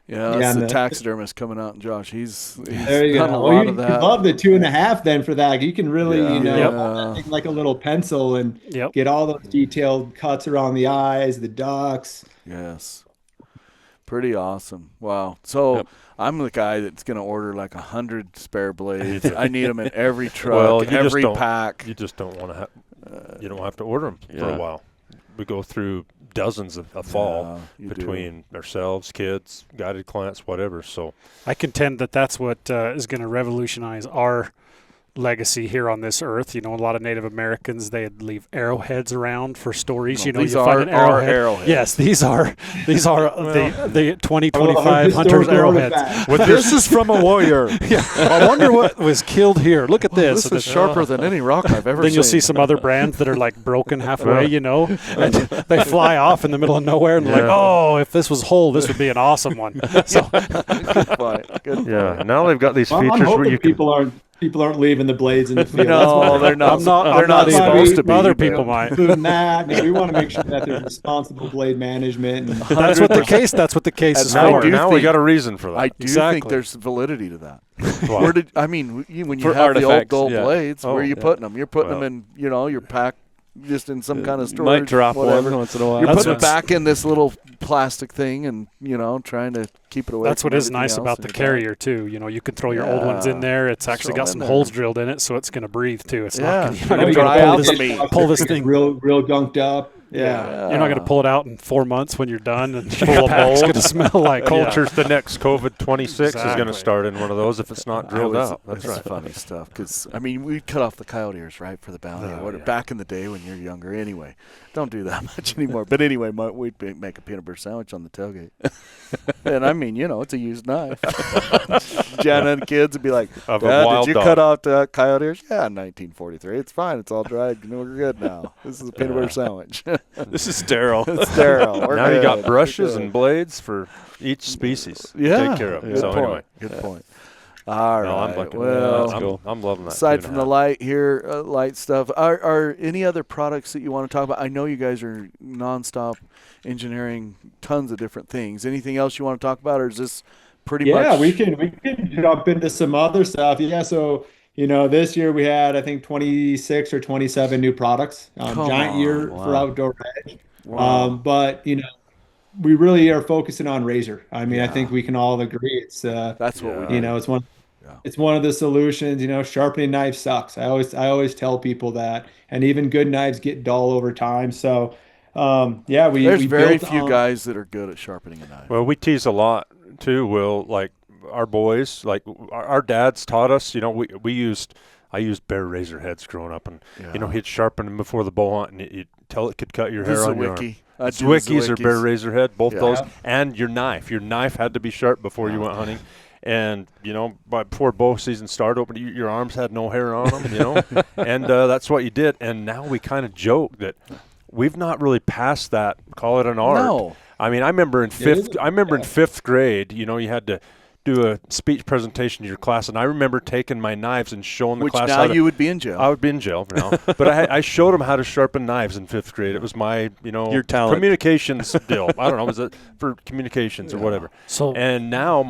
Speaker 2: Yeah, that's the taxidermist coming out, and Josh. He's
Speaker 6: There you
Speaker 2: done
Speaker 6: go.
Speaker 2: a
Speaker 6: Well,
Speaker 2: lot
Speaker 6: you
Speaker 2: of that.
Speaker 6: love the 2.5 then for that. You can really,
Speaker 2: Yeah.
Speaker 6: take like a little pencil and
Speaker 1: Yep.
Speaker 6: get all those detailed cuts around the eyes, the ducks.
Speaker 2: Yes. Pretty awesome. Wow. So
Speaker 4: Yep.
Speaker 2: I'm the guy that's going to order like 100 spare blades. I need them in every truck,
Speaker 3: Well, you just
Speaker 2: every
Speaker 3: don't-
Speaker 2: pack.
Speaker 3: You just don't want to you don't have to order them for
Speaker 4: Yeah.
Speaker 3: a while. We go through dozens a fall
Speaker 2: Yeah, you do.
Speaker 3: between ourselves, kids, guided clients, whatever. So
Speaker 1: I contend that that's what is going to revolutionize our legacy here on this earth. A lot of Native Americans, they'd leave arrowheads around for stories.
Speaker 2: No, these
Speaker 1: you find
Speaker 2: are
Speaker 1: an arrowhead.
Speaker 2: our arrowheads.
Speaker 1: Yes, these are the 2025
Speaker 6: Historical
Speaker 1: hunters arrowheads.
Speaker 6: artifact.
Speaker 2: This is from a warrior.
Speaker 1: Yeah, I wonder what was killed here. Look at this.
Speaker 2: This
Speaker 1: And
Speaker 2: is sharper than any rock I've ever
Speaker 1: then
Speaker 2: seen.
Speaker 1: you'll see some other brands that are like broken halfway, and they fly off in the middle of nowhere, and they're like,
Speaker 3: Yeah.
Speaker 1: oh, if this was whole, this would be an awesome one. So
Speaker 2: Good point. Good
Speaker 3: yeah, now they've got these
Speaker 6: Well, I'm
Speaker 3: features where
Speaker 6: hoping
Speaker 3: you can.
Speaker 6: people aren't leaving the blades in the field.
Speaker 2: No, they're not.
Speaker 1: I'm not.
Speaker 2: They're
Speaker 1: I'm
Speaker 2: not
Speaker 1: not
Speaker 2: supposed to be.
Speaker 1: Other
Speaker 2: but-
Speaker 1: people might.
Speaker 6: Including that, we want to make sure that there's responsible blade management. And
Speaker 1: That's what the case. That's what the case
Speaker 2: And
Speaker 1: is
Speaker 2: I
Speaker 1: for.
Speaker 2: do
Speaker 3: Now we
Speaker 2: think-
Speaker 3: got a reason for that.
Speaker 2: I do
Speaker 1: Exactly.
Speaker 2: think there's validity to that.
Speaker 3: Wow.
Speaker 2: Where did when you
Speaker 4: For
Speaker 2: have the old
Speaker 4: artifacts,
Speaker 2: gold
Speaker 4: yeah.
Speaker 2: blades? Where
Speaker 3: Oh,
Speaker 2: are you
Speaker 3: yeah.
Speaker 2: putting them? You're putting
Speaker 3: Well.
Speaker 2: them in your pack, just in some kind of
Speaker 4: You
Speaker 2: storage.
Speaker 4: might drop
Speaker 2: whatever.
Speaker 4: one once in a while.
Speaker 2: You're
Speaker 1: That's
Speaker 2: putting it
Speaker 1: what's-
Speaker 2: back in this little plastic thing, and trying to keep it away.
Speaker 1: That's
Speaker 2: from
Speaker 1: what is
Speaker 2: everything
Speaker 1: nice
Speaker 2: else
Speaker 1: about
Speaker 2: in
Speaker 1: the
Speaker 2: your
Speaker 1: carrier too. You can throw your old ones in
Speaker 2: Yeah.
Speaker 1: there. It's actually
Speaker 2: Throw
Speaker 1: got
Speaker 2: in
Speaker 1: some
Speaker 2: there.
Speaker 1: holes drilled in it, so it's going to breathe too. It's
Speaker 2: Yeah.
Speaker 1: not.
Speaker 2: You're
Speaker 1: You're
Speaker 2: gonna
Speaker 1: not
Speaker 2: dry
Speaker 1: going
Speaker 2: out
Speaker 1: to
Speaker 2: the
Speaker 1: pull this,
Speaker 2: meat.
Speaker 1: pull this thing.
Speaker 6: real gunked up. Yeah.
Speaker 1: You're not going to pull it out in 4 months when you're done, and
Speaker 3: Full
Speaker 1: your
Speaker 3: of
Speaker 1: pack's
Speaker 3: mold.
Speaker 1: going to smell like
Speaker 3: Culture's the next COVID 26 is going
Speaker 1: Exactly.
Speaker 3: to start in one of those if it's not drilled out. That's
Speaker 2: That's
Speaker 3: right.
Speaker 2: funny stuff. Because we cut off the coyote ears, right, for the bounty.
Speaker 3: Oh,
Speaker 2: What-
Speaker 3: yeah.
Speaker 2: Back in the day when you're younger. Anyway, don't do that much anymore. But anyway, we'd make a peanut butter sandwich on the tailgate. And it's a used knife. Jana and kids would be like,
Speaker 3: Of a
Speaker 2: Dad,
Speaker 3: wild
Speaker 2: did you
Speaker 3: dog.
Speaker 2: cut off the coyote ears? Yeah, 1943. It's fine. It's all dried. We're good now. This is a peanut butter sandwich.
Speaker 4: This is sterile.
Speaker 2: It's sterile. We're
Speaker 3: Now you got
Speaker 2: good.
Speaker 3: brushes
Speaker 2: We're
Speaker 3: and blades for each species. to
Speaker 2: Yeah.
Speaker 3: Take care of.
Speaker 2: Good
Speaker 3: So
Speaker 2: point.
Speaker 3: anyway.
Speaker 2: Good point. All
Speaker 3: No, I'm
Speaker 2: right.
Speaker 3: liking
Speaker 2: Well,
Speaker 3: that. I'm loving that.
Speaker 2: aside from the
Speaker 3: 2.5.
Speaker 2: light here, light stuff, are any other products that you want to talk about? I know you guys are nonstop engineering tons of different things. Anything else you want to talk about, or is this pretty much?
Speaker 6: Yeah, we can jump into some other stuff. Yeah, so this year we had I think 26 or 27 new products.
Speaker 2: Come
Speaker 6: Giant
Speaker 2: on,
Speaker 6: year
Speaker 4: wow.
Speaker 6: for Outdoor Edge.
Speaker 2: Wow.
Speaker 6: But we really are focusing on Razer. I
Speaker 2: Yeah.
Speaker 6: think we can all agree it's
Speaker 2: That's what
Speaker 3: Yeah.
Speaker 2: we do.
Speaker 6: it's one
Speaker 2: Yeah.
Speaker 6: it's one of the solutions. Sharpening knives sucks. I always tell people that, and even good knives get dull over time. So we
Speaker 2: There's very
Speaker 6: built
Speaker 2: few
Speaker 6: on-
Speaker 2: guys that are good at sharpening a knife.
Speaker 3: Well, we tease a lot too, Will. Like our boys, like our dads taught us. I used bare razor heads growing up, and he'd sharpen them before the bow hunt, and you'd tell it could cut your hair on your arm.
Speaker 2: Zwicky. I do
Speaker 3: Zwickies or
Speaker 2: Zwickis.
Speaker 3: bare razor head, both
Speaker 2: Yeah.
Speaker 3: those, and your knife. Your knife had to be sharp before you went hunting. And before bow season started, your arms had no hair on them. And that's what you did. And now we kind of joke that we've not really passed that. Call it an art.
Speaker 2: No.
Speaker 3: I mean, I remember in
Speaker 6: is.
Speaker 3: fifth grade, you had to do a speech presentation to your class, and I remember taking my knives and showing the
Speaker 2: Which
Speaker 3: class
Speaker 2: now
Speaker 3: how to.
Speaker 2: you would be in jail.
Speaker 3: I would be in jail now, but I showed them how to sharpen knives in fifth grade. It was my
Speaker 4: Your talent.
Speaker 3: communications deal. I don't know, was it for communications or whatever?
Speaker 1: So
Speaker 3: And now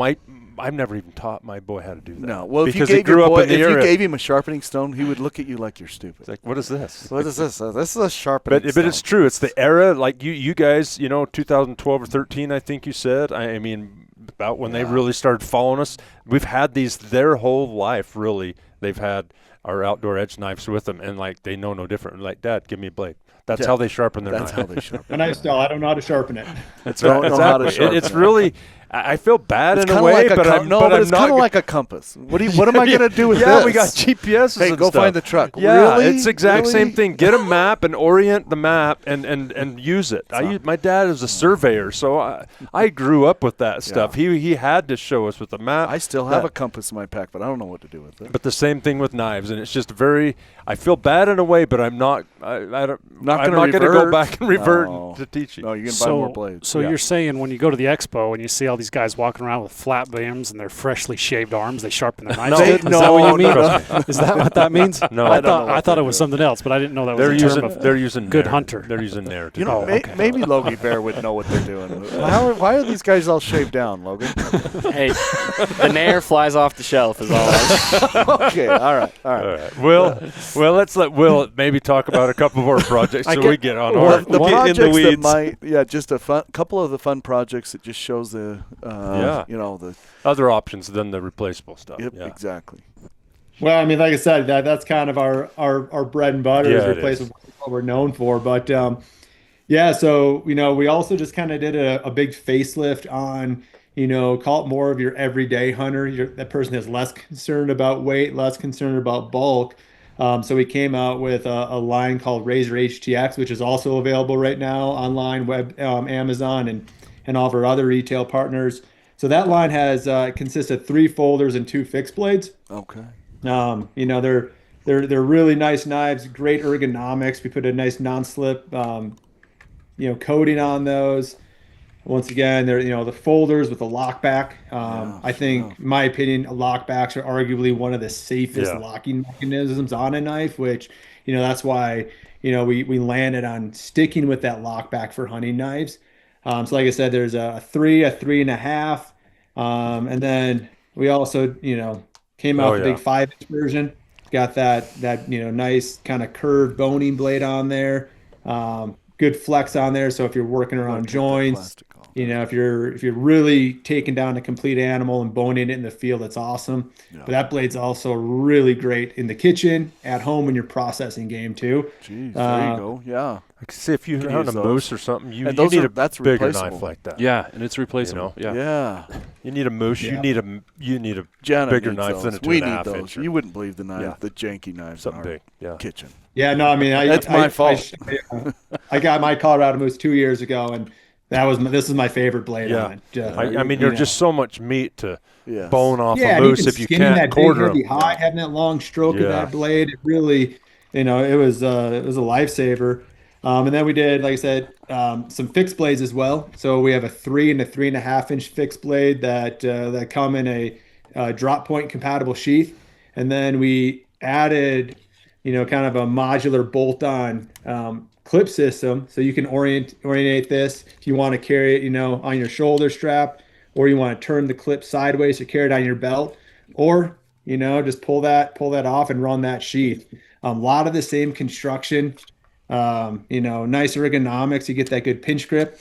Speaker 3: I've never even taught my boy how to do that.
Speaker 2: No. Well, if you
Speaker 3: because he
Speaker 2: gave
Speaker 3: grew
Speaker 2: your
Speaker 3: up
Speaker 2: boy,
Speaker 3: in the
Speaker 2: if you
Speaker 3: era.
Speaker 2: gave him a sharpening stone, he would look at you like you're stupid.
Speaker 3: It's like, what is this?
Speaker 2: What is this? This is a sharpening
Speaker 3: But it's true. It's the era, like you guys, 2012 or 13, I think you said. I mean, about when they really started following us. We've had these their whole life, really. They've had our outdoor edge knives with them, and like they know no different. Like, Dad, give me a blade. That's how they sharpen their
Speaker 2: That's
Speaker 3: knife.
Speaker 2: how they sharpen.
Speaker 6: A knife still. I don't know how to sharpen it.
Speaker 3: It's
Speaker 2: Don't know how to
Speaker 3: exactly.
Speaker 2: sharpen
Speaker 3: It's
Speaker 2: it.
Speaker 3: really, I feel bad
Speaker 2: It's
Speaker 3: in a
Speaker 2: kinda
Speaker 3: way,
Speaker 2: like
Speaker 3: but I'm
Speaker 2: but
Speaker 3: I'm
Speaker 2: it's
Speaker 3: not
Speaker 2: kind of
Speaker 3: g-
Speaker 2: like a compass. What am I going to do with
Speaker 3: yeah,
Speaker 2: this?
Speaker 3: we got GPSs.
Speaker 2: Hey,
Speaker 3: and
Speaker 2: go
Speaker 3: stuff.
Speaker 2: find the truck.
Speaker 3: Yeah,
Speaker 2: Really?
Speaker 3: it's the exact
Speaker 2: Really?
Speaker 3: same thing. Get a map and orient the map and use it. My dad is a surveyor, so I grew up with that stuff. He had to show us with the map.
Speaker 2: I still have a compass in my pack, but I don't know what to do with it.
Speaker 3: But the same thing with knives, and it's just very. I feel bad in a way, but I'm not. I'm not going to go back and revert to teaching.
Speaker 2: No, you're going to buy more blades.
Speaker 1: So you're saying when you go to the expo and you see all these guys walking around with flat beams and their freshly shaved arms, they sharpen their knives. Is that what you mean? Is that what that means?
Speaker 3: No,
Speaker 1: I thought it was something else, but I didn't know that was a term of
Speaker 3: they're using
Speaker 1: good
Speaker 3: Nair.
Speaker 1: hunter.
Speaker 3: They're using Nair.
Speaker 2: Maybe Logie Bear would know what they're doing. Why are these guys all shaved down, Logan?
Speaker 5: Hey, the Nair flies off the shelf is all.
Speaker 2: Okay, all right.
Speaker 3: Well, let's let Will maybe talk about a couple of our projects so we get on our
Speaker 2: The
Speaker 3: get
Speaker 2: projects
Speaker 3: in the
Speaker 2: that
Speaker 3: weeds.
Speaker 2: just a couple of the fun projects that just shows the the
Speaker 3: other options than the replaceable stuff.
Speaker 2: Yep,
Speaker 3: yeah.
Speaker 2: exactly.
Speaker 6: Well, I mean, like I said, that's kind of our bread and butter is
Speaker 3: Yeah, it
Speaker 6: replaceable, what we're known for. But so we also just kind of did a big facelift on, call it more of your everyday hunter. That person is less concerned about weight, less concerned about bulk. So we came out with a line called Razer HTX, which is also available right now online, web, Amazon, and all of our other retail partners. So that line has consists of 3 folders and 2 fixed blades.
Speaker 2: Okay.
Speaker 6: They're really nice knives, great ergonomics. We put a nice non-slip, coating on those. Once again, they're the folders with the lockback. I think, in my opinion, lockbacks are arguably one of the safest locking mechanisms on a knife, which that's why we landed on sticking with that lockback for hunting knives. So like I said, there's a 3, a 3.5, and then we also came out with the big 5-inch version. Got that nice kind of curved boning blade on there. Good flex on there. So if you're working around joints, if you're really taking down a complete animal and boning it in the field, that's awesome. Yeah. But that blade's also really great in the kitchen, at home when you're processing game too.
Speaker 2: Jeez, there you go. Yeah.
Speaker 3: I could say if you hunt a moose or something, you need
Speaker 2: that's
Speaker 3: a bigger
Speaker 2: replaceable.
Speaker 3: knife like that.
Speaker 4: Yeah, and it's replaceable.
Speaker 2: Yeah.
Speaker 3: You need a moose.
Speaker 2: Yeah.
Speaker 3: You need a
Speaker 2: Jenna
Speaker 3: bigger
Speaker 2: needs
Speaker 3: knife
Speaker 2: those.
Speaker 3: than a
Speaker 2: We
Speaker 3: 2.5
Speaker 2: need those.
Speaker 3: incher.
Speaker 2: You wouldn't believe the janky knives
Speaker 3: Something
Speaker 2: in our
Speaker 3: big. Yeah.
Speaker 2: kitchen.
Speaker 6: Yeah, no, I mean,
Speaker 2: that's my fault.
Speaker 6: I got my Colorado Moose 2 years ago, and this is my favorite blade on it.
Speaker 3: I mean, there's just so much meat to bone off
Speaker 6: a
Speaker 3: moose if you can't
Speaker 6: that
Speaker 3: quarter
Speaker 6: big,
Speaker 3: them.
Speaker 6: high, having that long stroke of that blade, it really, it was a lifesaver. And then we did, like I said, some fixed blades as well. So we have a 3 and a 3.5-inch fixed blade that come in a drop point compatible sheath, and then we added, kind of a modular bolt-on clip system, so you can orientate this if you want to carry it, on your shoulder strap, or you want to turn the clip sideways to carry it on your belt, or just pull that off and run that sheath. A lot of the same construction. Nice ergonomics. You get that good pinch grip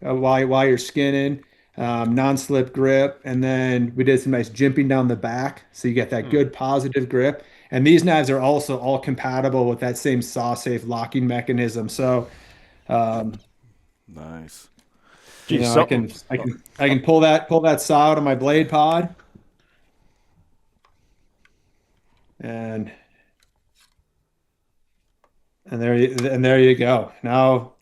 Speaker 6: while you're skinning, non-slip grip, and then we did some nice jimping down the back, so you get that good positive grip. And these knives are also all compatible with that same saw-safe locking mechanism. So,
Speaker 2: nice.
Speaker 6: I can pull that saw out of my blade pod, and there you go. Now,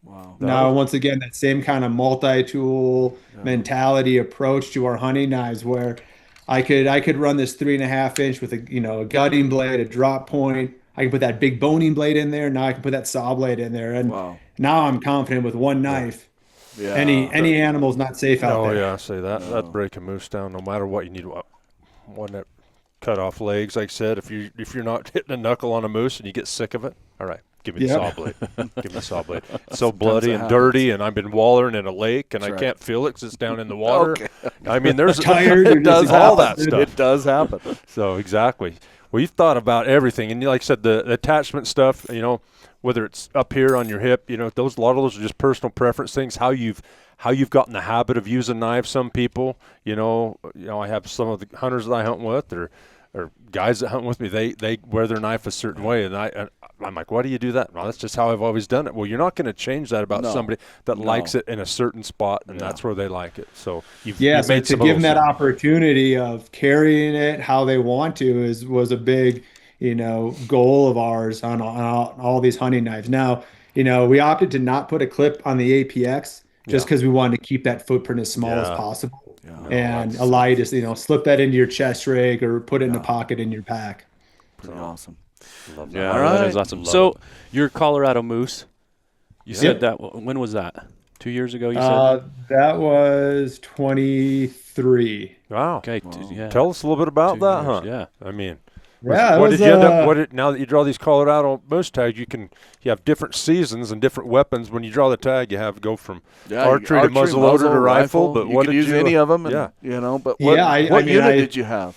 Speaker 6: once again, that same kind of multi-tool mentality approach to our hunting knives, where I could run this 3.5-inch with a gutting blade, a drop point. I can put that big boning blade in there. Now I can put that saw blade in there, and now I'm confident with one knife. Yeah. Any animal's not safe out there.
Speaker 3: Oh yeah, say that. That'd break a moose down no matter what. You need one that cut off legs. Like I said, if you're not hitting a knuckle on a moose and you get sick of it, all right. Give me the saw blade. Give me the saw blade. It's so bloody and dirty, and I've been wallering in a lake, and I can't feel it because it's down in the water. Okay. I mean, there's
Speaker 6: tired.
Speaker 3: It does all that stuff.
Speaker 2: It does happen.
Speaker 3: So exactly. We've thought about everything, and like I said, the attachment stuff. Whether it's up here on your hip, a lot of those are just personal preference things. How you've gotten the habit of using knives. Some people, I have some of the hunters that I hunt with, or guys that hunt with me. They wear their knife a certain way, and I'm like, why do you do that? Well, that's just how I've always done it. Well, you're not going to change that about somebody that likes it in a certain spot, and that's where they like it. So you've
Speaker 6: so
Speaker 3: made
Speaker 6: to give them that opportunity of carrying it how they want to was a big, goal of ours on all these hunting knives. Now, we opted to not put a clip on the APX just because we wanted to keep that footprint as small as possible. And allow you to, slip that into your chest rig or put it in a pocket in your pack.
Speaker 2: Pretty awesome.
Speaker 4: Love that. Yeah, that is awesome. So your Colorado moose, you said that, when was that? 2 years ago, you said?
Speaker 6: That was 23.
Speaker 3: Wow.
Speaker 4: Okay.
Speaker 3: Wow. Tell us a little bit about that, huh?
Speaker 4: Yeah.
Speaker 3: I mean,
Speaker 6: yeah,
Speaker 3: what did you end up? Now that you draw these Colorado moose tags, you have different seasons and different weapons. When you draw the tag, you have go from archery to muzzleloader to rifle. But
Speaker 2: you could use any of them. And, But what unit did you have?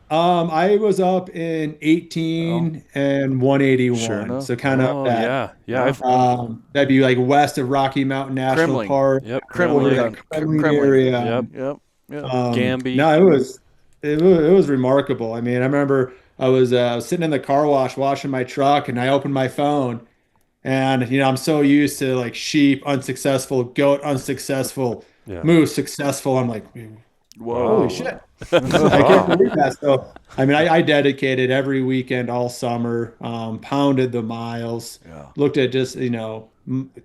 Speaker 6: I was up in 18 and 181, so kind of that. That'd be like west of Rocky Mountain National Park.
Speaker 4: Yep,
Speaker 6: Kremlin area.
Speaker 2: Yep.
Speaker 4: Gamby.
Speaker 6: No, it was remarkable. I mean, I remember I was sitting in the car wash washing my truck, and I opened my phone, and I'm so used to like sheep unsuccessful, goat unsuccessful, moose successful. I'm like, whoa, holy shit. I can't believe that. So, I mean, I dedicated every weekend all summer, pounded the miles, looked at just, a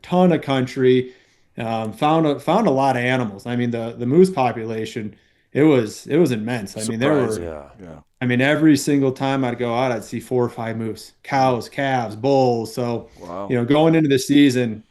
Speaker 6: ton of country, found a lot of animals. I mean, the moose population, it was immense. I mean, there were, I mean, every single time I'd go out, I'd see 4 or 5 moose, cows, calves, bulls. So, going into the season,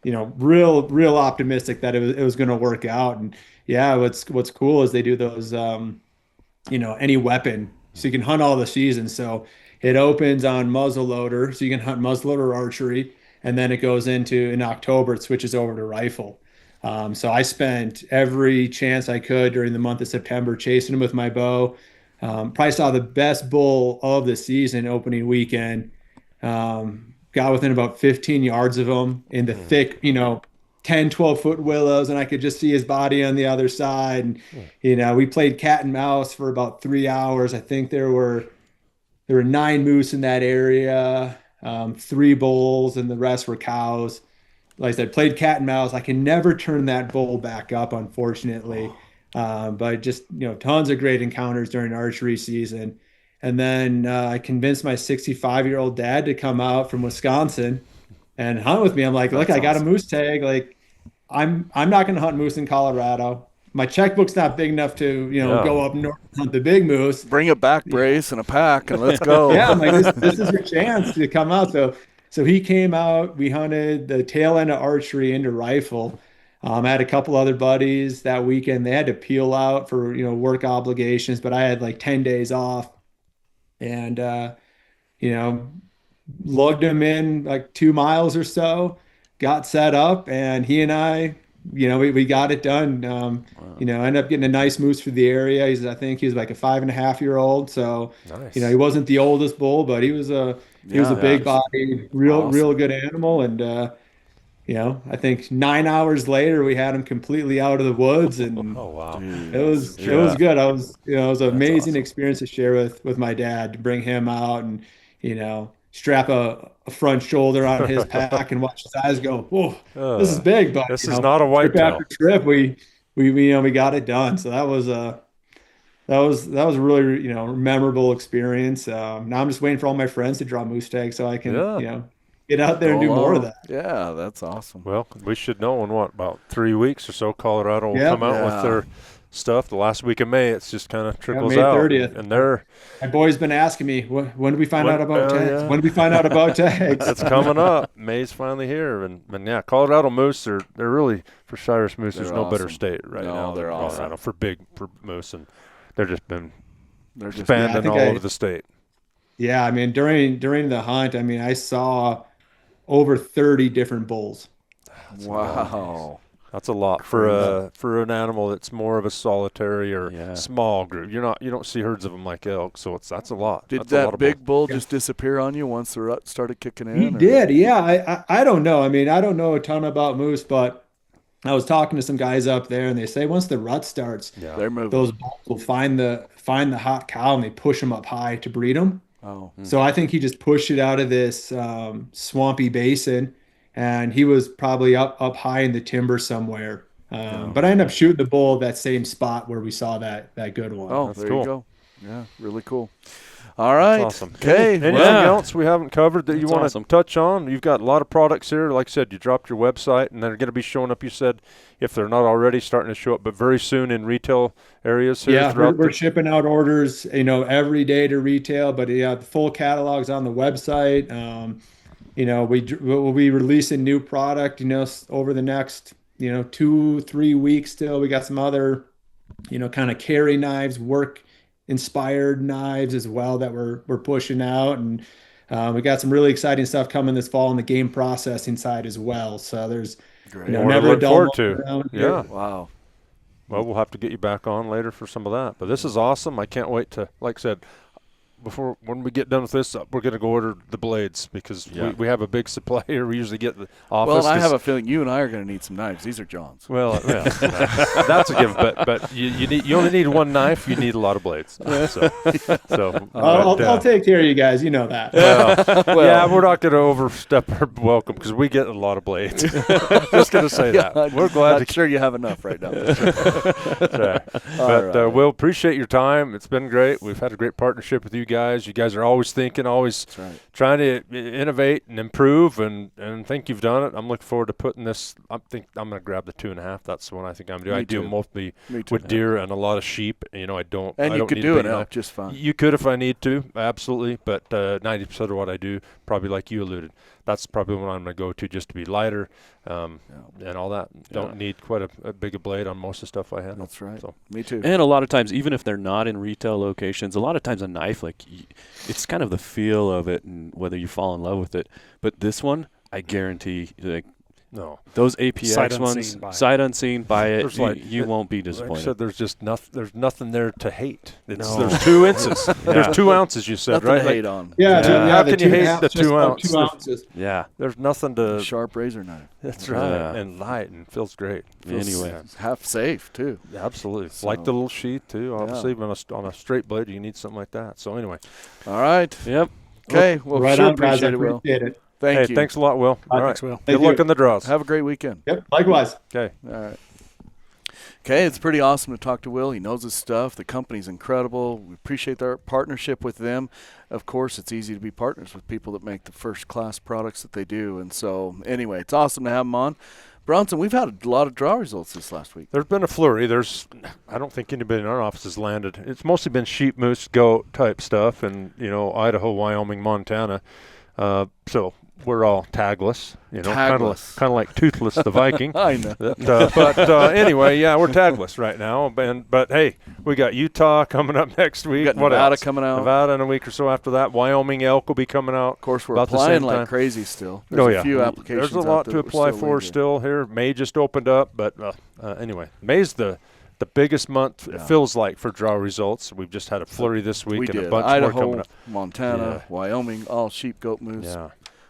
Speaker 6: real optimistic that it was going to work out. And what's cool is they do those, any weapon, so you can hunt all the seasons. So it opens on muzzleloader, so you can hunt muzzleloader archery, and then it goes in October, it switches over to rifle. So I spent every chance I could during the month of September chasing them with my bow. Probably saw the best bull of the season opening weekend. Got within about 15 yards of him in the thick, 10, 12-foot willows, and I could just see his body on the other side. And, we played cat and mouse for about 3 hours. I think there were 9 moose in that area, 3 bulls, and the rest were cows. Like I said, played cat and mouse. I can never turn that bull back up, unfortunately. But just, tons of great encounters during archery season. And then I convinced my 65-year-old dad to come out from Wisconsin and hunt with me. I'm like, look, I got a moose tag. Like, I'm not going to hunt moose in Colorado. My checkbook's not big enough to, go up north and hunt the big moose.
Speaker 2: Bring a back brace and a pack and let's go.
Speaker 6: I'm like, this is your chance to come out. So he came out. We hunted the tail end of archery into rifle. I had a couple other buddies that weekend. They had to peel out for, work obligations, but I had like 10 days off. And, lugged him in like 2 miles or so, got set up, and he and I, we got it done. Ended up getting a nice moose for the area. I think he was like a 5.5-year-old. So,
Speaker 3: nice.
Speaker 6: He wasn't the oldest bull, but he was a big body, real good animal. And, I think 9 hours later, we had him completely out of the woods, and
Speaker 3: oh wow,
Speaker 6: it was good. It was an amazing experience to share with my dad, to bring him out and strap a front shoulder on his pack and watch his eyes go, whoa, this is big. But
Speaker 3: this is not a whitetail.
Speaker 6: After trip, we got it done. So that was a really memorable experience. Now I'm just waiting for all my friends to draw moose tags so I can get out there and do more of that.
Speaker 2: Yeah, that's awesome.
Speaker 3: Well, we should know in about 3 weeks or so, Colorado will come out with their stuff. The last week of May, it's just kind of trickles
Speaker 6: May
Speaker 3: out.
Speaker 6: 30th.
Speaker 3: And they're
Speaker 6: my boy's been asking me, when do we find out about tags? When do we find out about tags?
Speaker 3: It's coming up. May's finally here, and Colorado moose they're really, for Cyrus moose. There's no better state right now.
Speaker 2: They're
Speaker 3: than Colorado
Speaker 2: awesome
Speaker 3: for moose, and they're just
Speaker 6: expanding
Speaker 3: all over the state.
Speaker 6: Yeah, I mean during the hunt, I saw over 30 different bulls.
Speaker 2: Wow.
Speaker 3: That's a lot for an animal that's more of a solitary or small group. You don't see herds of them like elk, so that's a lot.
Speaker 2: Did that big bull just disappear on you once the rut started kicking in?
Speaker 6: He did, yeah. I don't know. I don't know a ton about moose, but I was talking to some guys up there, and they say once the rut starts,
Speaker 2: they're moving.
Speaker 6: Those bulls will find the hot cow and they push them up high to breed them.
Speaker 2: Oh,
Speaker 6: So I think he just pushed it out of this swampy basin, and he was probably up high in the timber somewhere. But I ended up shooting the bull at that same spot where we saw that good one.
Speaker 2: oh,
Speaker 3: That's
Speaker 2: there
Speaker 3: cool.
Speaker 2: you go. Yeah, really cool. All right.
Speaker 3: That's awesome.
Speaker 2: Okay.
Speaker 3: Anything
Speaker 2: well,
Speaker 3: else we haven't covered that you
Speaker 4: That's
Speaker 3: want
Speaker 4: awesome.
Speaker 3: to touch on? You've got a lot of products here. Like I said, you dropped your website, and they're going to be showing up, you said, if they're not already starting to show up, but very soon in retail areas here
Speaker 6: Yeah,
Speaker 3: throughout
Speaker 6: we're shipping out orders, every day to retail, but the full catalog's on the website. We'll be releasing new product, over the next, 2-3 weeks still. We got some other, kind of carry knives, work inspired knives as well that we're pushing out. And we got some really exciting stuff coming this fall on the game processing side as well. So there's,
Speaker 2: great.
Speaker 3: More to
Speaker 6: never a
Speaker 3: look
Speaker 6: dull
Speaker 3: forward
Speaker 6: moment
Speaker 3: to.
Speaker 6: around here.
Speaker 3: Yeah.
Speaker 2: Wow.
Speaker 3: Well, we'll have to get you back on later for some of that. But this is awesome. I can't wait to, like I said, when we get done with this, we're going to go order the blades because we have a big supply here. We usually get the office.
Speaker 2: Well, I have a feeling you and I are going to need some knives. These are John's.
Speaker 3: Well, yeah, that's a given. But you only need one knife. You need a lot of blades.
Speaker 6: I'll take care of you guys. You know that.
Speaker 3: Yeah, we're not going to overstep our welcome because we get a lot of blades. Just going to say that. We're glad
Speaker 2: I'm sure you have enough right now.
Speaker 3: That's right. But we'll appreciate your time. It's been great. We've had a great partnership with you guys. You guys are always thinking, always trying to innovate and improve, and think you've done it. I'm looking forward to putting this. I'm going to grab the 2.5. That's the one I think I'm doing. I do mostly with deer and a lot of sheep. I don't.
Speaker 2: And
Speaker 3: I
Speaker 2: you
Speaker 3: don't
Speaker 2: could
Speaker 3: need
Speaker 2: do
Speaker 3: a
Speaker 2: it
Speaker 3: big
Speaker 2: elk
Speaker 3: knife.
Speaker 2: just fine.
Speaker 3: You could if I need to, absolutely. But 90% of what I do, probably like you alluded, that's probably what I'm going to go to just to be lighter and all that. Don't need quite a big a blade on most of the stuff I have.
Speaker 2: That's right.
Speaker 3: So.
Speaker 2: Me too.
Speaker 4: And a lot of times, even if they're not in retail locations, a lot of times a knife, it's kind of the feel of it and whether you fall in love with it. But this one, I guarantee,
Speaker 3: No.
Speaker 4: those APX
Speaker 1: Sight
Speaker 4: ones,
Speaker 1: unseen, buy it.
Speaker 4: sight unseen, buy it.
Speaker 3: There's
Speaker 4: You won't be
Speaker 3: Like
Speaker 4: disappointed.
Speaker 3: I said, there's just there's nothing there to hate.
Speaker 4: No.
Speaker 3: There's 2 inches. There's 2 ounces, you said,
Speaker 2: Nothing
Speaker 3: right?
Speaker 2: to hate on.
Speaker 3: How can you hate the 2
Speaker 6: 2
Speaker 3: ounce?
Speaker 6: ounces.
Speaker 4: Yeah.
Speaker 3: There's nothing to.
Speaker 2: Sharp razor knife.
Speaker 3: That's right.
Speaker 4: Yeah.
Speaker 3: And light and feels great.
Speaker 4: Anyway.
Speaker 2: It's half safe too.
Speaker 3: Absolutely.
Speaker 2: So-
Speaker 3: Like the little sheath too. Obviously, on a straight blade, you need something like that. So anyway,
Speaker 2: All right.
Speaker 4: Yep.
Speaker 2: Okay. Well,
Speaker 6: Right
Speaker 2: sure
Speaker 6: on, guys. I
Speaker 2: appreciate it, Will.
Speaker 6: appreciate it.
Speaker 2: Thank you.
Speaker 3: thanks a lot, Will. All right.
Speaker 1: Thanks, Will.
Speaker 3: Good
Speaker 6: Thank
Speaker 3: luck
Speaker 6: you.
Speaker 3: in the draws.
Speaker 2: Have a great weekend.
Speaker 6: Yep. Likewise.
Speaker 3: Okay.
Speaker 2: All right. Okay, it's pretty awesome to talk to Will. He knows his stuff. The company's incredible. We appreciate our partnership with them. Of course, it's easy to be partners with people that make the first-class products that they do. And so, anyway, it's awesome to have them on. Bronson, we've had a lot of draw results this last week.
Speaker 3: There's been a flurry. I don't think anybody in our office has landed. It's mostly been sheep, moose, goat type stuff, and Idaho, Wyoming, Montana. So we're all tagless,
Speaker 2: Tagless.
Speaker 3: kind of like Toothless the Viking.
Speaker 2: I know.
Speaker 3: But anyway, yeah, we're tagless right now. But hey, we got Utah coming up next week.
Speaker 2: We got
Speaker 3: What
Speaker 2: Nevada
Speaker 3: else?
Speaker 2: coming out.
Speaker 3: Nevada in a week or so after that. Wyoming elk will be coming out.
Speaker 2: Of course, we're
Speaker 3: about the
Speaker 2: applying
Speaker 3: same
Speaker 2: like
Speaker 3: time.
Speaker 2: crazy still. There's a few applications.
Speaker 3: There's a
Speaker 2: out
Speaker 3: lot
Speaker 2: there
Speaker 3: to
Speaker 2: that we're
Speaker 3: apply
Speaker 2: still
Speaker 3: for
Speaker 2: waiting.
Speaker 3: still here. May just opened up, but anyway, May's the biggest month it feels like for draw results. We've just had a flurry this week
Speaker 2: We
Speaker 3: and
Speaker 2: did.
Speaker 3: a bunch
Speaker 2: Idaho,
Speaker 3: more coming up.
Speaker 2: Montana, Wyoming, all sheep, goat, moose,
Speaker 3: Yeah.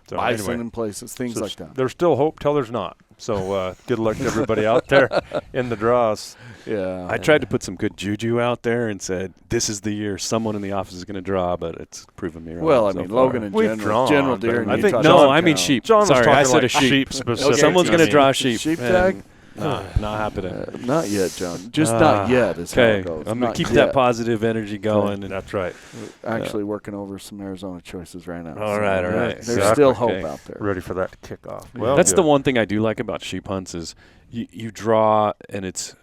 Speaker 3: So
Speaker 2: bison
Speaker 3: anyway,
Speaker 2: in places, things like that.
Speaker 3: There's still hope till there's not. So good luck to everybody out there in the draws.
Speaker 2: Yeah.
Speaker 4: I tried to put some good juju out there and said, this is the year someone in the office is going to draw, but it's proven me wrong.
Speaker 2: Well, I
Speaker 4: so
Speaker 2: mean,
Speaker 4: far.
Speaker 2: Logan and
Speaker 3: We've
Speaker 2: General
Speaker 3: drawn,
Speaker 2: Deere.
Speaker 3: but
Speaker 2: and
Speaker 3: I think
Speaker 2: Utah
Speaker 4: No,
Speaker 2: Dog
Speaker 4: I mean
Speaker 2: Count.
Speaker 4: sheep.
Speaker 3: John was
Speaker 4: Sorry,
Speaker 3: talking
Speaker 4: I said
Speaker 3: like
Speaker 4: a sheep.
Speaker 3: sheep specifically.
Speaker 4: Someone's going to
Speaker 3: I mean,
Speaker 4: draw sheep.
Speaker 2: Sheep
Speaker 4: and-
Speaker 2: tag?
Speaker 4: Not happening.
Speaker 2: Not yet, John. Just not yet is how
Speaker 4: Okay,
Speaker 2: it goes.
Speaker 4: I'm going
Speaker 2: Not
Speaker 4: to keep
Speaker 2: yet.
Speaker 4: that positive energy going. And
Speaker 3: That's right.
Speaker 2: Actually working over some Arizona choices right now.
Speaker 4: All right.
Speaker 2: There's
Speaker 3: Exactly.
Speaker 2: still hope
Speaker 4: Okay.
Speaker 2: out there.
Speaker 3: Ready for that to kick off. Well,
Speaker 4: that's
Speaker 3: good.
Speaker 4: the one thing I do like about sheep hunts is you draw and it's,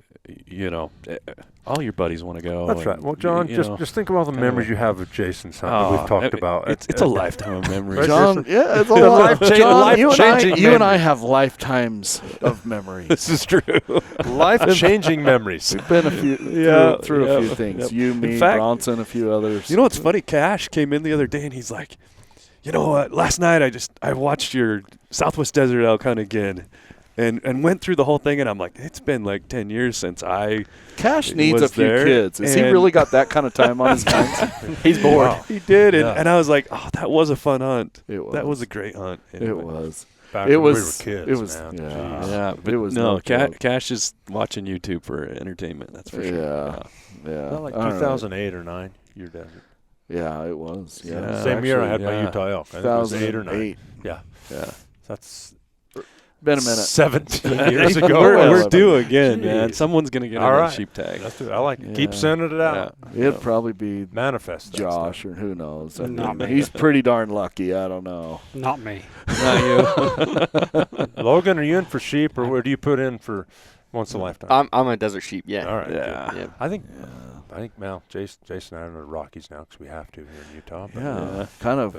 Speaker 4: all your buddies want to go.
Speaker 3: That's
Speaker 4: and,
Speaker 3: right. Well, John, just think of all the
Speaker 4: kinda-
Speaker 3: memories you have of Jason's hunt that we've talked about.
Speaker 4: It's a lifetime of memories.
Speaker 2: John, yeah, it's a
Speaker 3: The
Speaker 2: lot. John,
Speaker 3: life-changing
Speaker 2: you and I
Speaker 3: memories.
Speaker 2: have lifetimes of memories.
Speaker 4: This is true.
Speaker 3: Life-changing memories.
Speaker 2: We've been a few through a few things. You, me,
Speaker 4: fact-
Speaker 2: Bronson, a few others.
Speaker 4: You know what's funny? Cash came in the other day and he's like, you know what? Last night I watched your Southwest Desert elk hunt again, and went through the whole thing. And I'm like, it's been like 10 years since I.
Speaker 2: Cash needs
Speaker 4: was
Speaker 2: a few
Speaker 4: there,
Speaker 2: kids. Has he
Speaker 4: and-
Speaker 2: really got that kind of time on his hands? He's bored.
Speaker 3: Wow.
Speaker 4: He did,
Speaker 3: Yeah.
Speaker 4: and I was like, oh, that was a fun hunt.
Speaker 2: It was.
Speaker 4: That was a great hunt.
Speaker 2: It
Speaker 4: Anyway.
Speaker 2: was.
Speaker 3: Back
Speaker 2: It
Speaker 3: when
Speaker 2: was.
Speaker 3: we were kids,
Speaker 2: It was.
Speaker 3: man.
Speaker 2: Yeah.
Speaker 4: Yeah, but
Speaker 2: It was
Speaker 4: no.
Speaker 2: no joke.
Speaker 4: Cash is watching YouTube for entertainment. That's for sure.
Speaker 2: Yeah. Yeah.
Speaker 3: Not like
Speaker 2: All right.
Speaker 3: 2008 or 9, your desert.
Speaker 2: Yeah, it was. Yeah,
Speaker 3: Same year I had
Speaker 4: actually,
Speaker 3: my
Speaker 4: yeah.
Speaker 3: Utah elk. I think it was 8 or 9.
Speaker 2: 2008.
Speaker 3: Yeah.
Speaker 4: Yeah.
Speaker 3: That's
Speaker 2: Been a minute.
Speaker 3: 17 years ago.
Speaker 4: We're due again, man.
Speaker 3: Jeez.
Speaker 4: Someone's gonna get
Speaker 3: All
Speaker 4: a
Speaker 3: right.
Speaker 4: sheep tag.
Speaker 3: That's it. I like it. Keep
Speaker 4: Yeah.
Speaker 3: sending it out.
Speaker 2: It'd probably be
Speaker 3: Manifest that
Speaker 2: Josh
Speaker 3: stuff.
Speaker 2: or who knows. I
Speaker 1: Not
Speaker 2: mean,
Speaker 1: me.
Speaker 2: he's pretty darn lucky. I don't know.
Speaker 1: Not me.
Speaker 4: Not you.
Speaker 3: Logan, are you in for sheep, or where do you put in for once a lifetime?
Speaker 5: I'm a desert sheep. Yeah.
Speaker 3: All right.
Speaker 4: Yeah.
Speaker 5: Yeah.
Speaker 3: I think well, Jason and I are in the Rockies now because we have to here in Utah. But
Speaker 2: Yeah, kind of.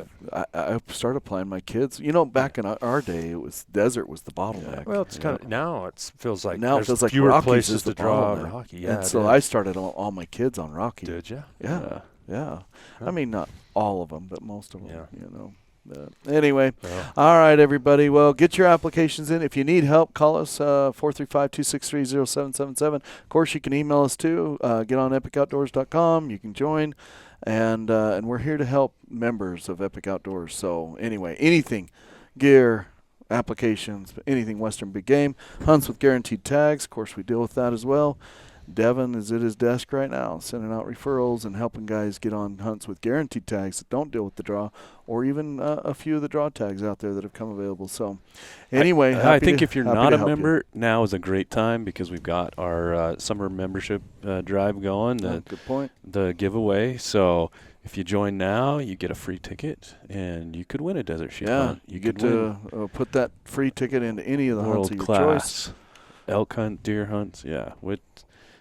Speaker 2: I started playing my kids. You know, back in our day, it was desert was the bottleneck.
Speaker 3: Well, it's kind of now it feels like
Speaker 2: Now it
Speaker 3: there's
Speaker 2: feels like
Speaker 3: fewer
Speaker 2: Rockies
Speaker 3: places
Speaker 2: is the
Speaker 3: to draw
Speaker 2: bottleneck.
Speaker 3: Rocky. Yeah,
Speaker 2: and so I started all my kids on Rocky.
Speaker 3: did you?
Speaker 2: Yeah. I mean, not all of them, but most of them.
Speaker 3: Yeah.
Speaker 2: You know. Anyway,
Speaker 3: Well,
Speaker 2: all right, everybody. Well, get your applications in. If you need help, call us 435-263-0777. Of course, you can email us too. Get on epicoutdoors.com. You can join, and we're here to help members of Epic Outdoors. So anyway, anything, gear, applications, anything Western big game, hunts with guaranteed tags. Of course, we deal with that as well. Devin is at his desk right now sending out referrals and helping guys get on hunts with guaranteed tags that don't deal with the draw, or even a few of the draw tags out there that have come available. So anyway,
Speaker 4: I think if you're
Speaker 2: happy
Speaker 4: not
Speaker 2: to
Speaker 4: a
Speaker 2: help you.
Speaker 4: member, now is a great time because we've got our summer membership drive going,
Speaker 2: Good point.
Speaker 4: the giveaway. So if you join now, you get a free ticket, and you could win a desert sheep
Speaker 2: Yeah,
Speaker 4: hunt.
Speaker 2: you get
Speaker 4: could
Speaker 2: to put that free ticket into any of the hunts
Speaker 4: world
Speaker 2: of your
Speaker 4: class
Speaker 2: choice.
Speaker 4: elk hunt, deer hunts. Yeah,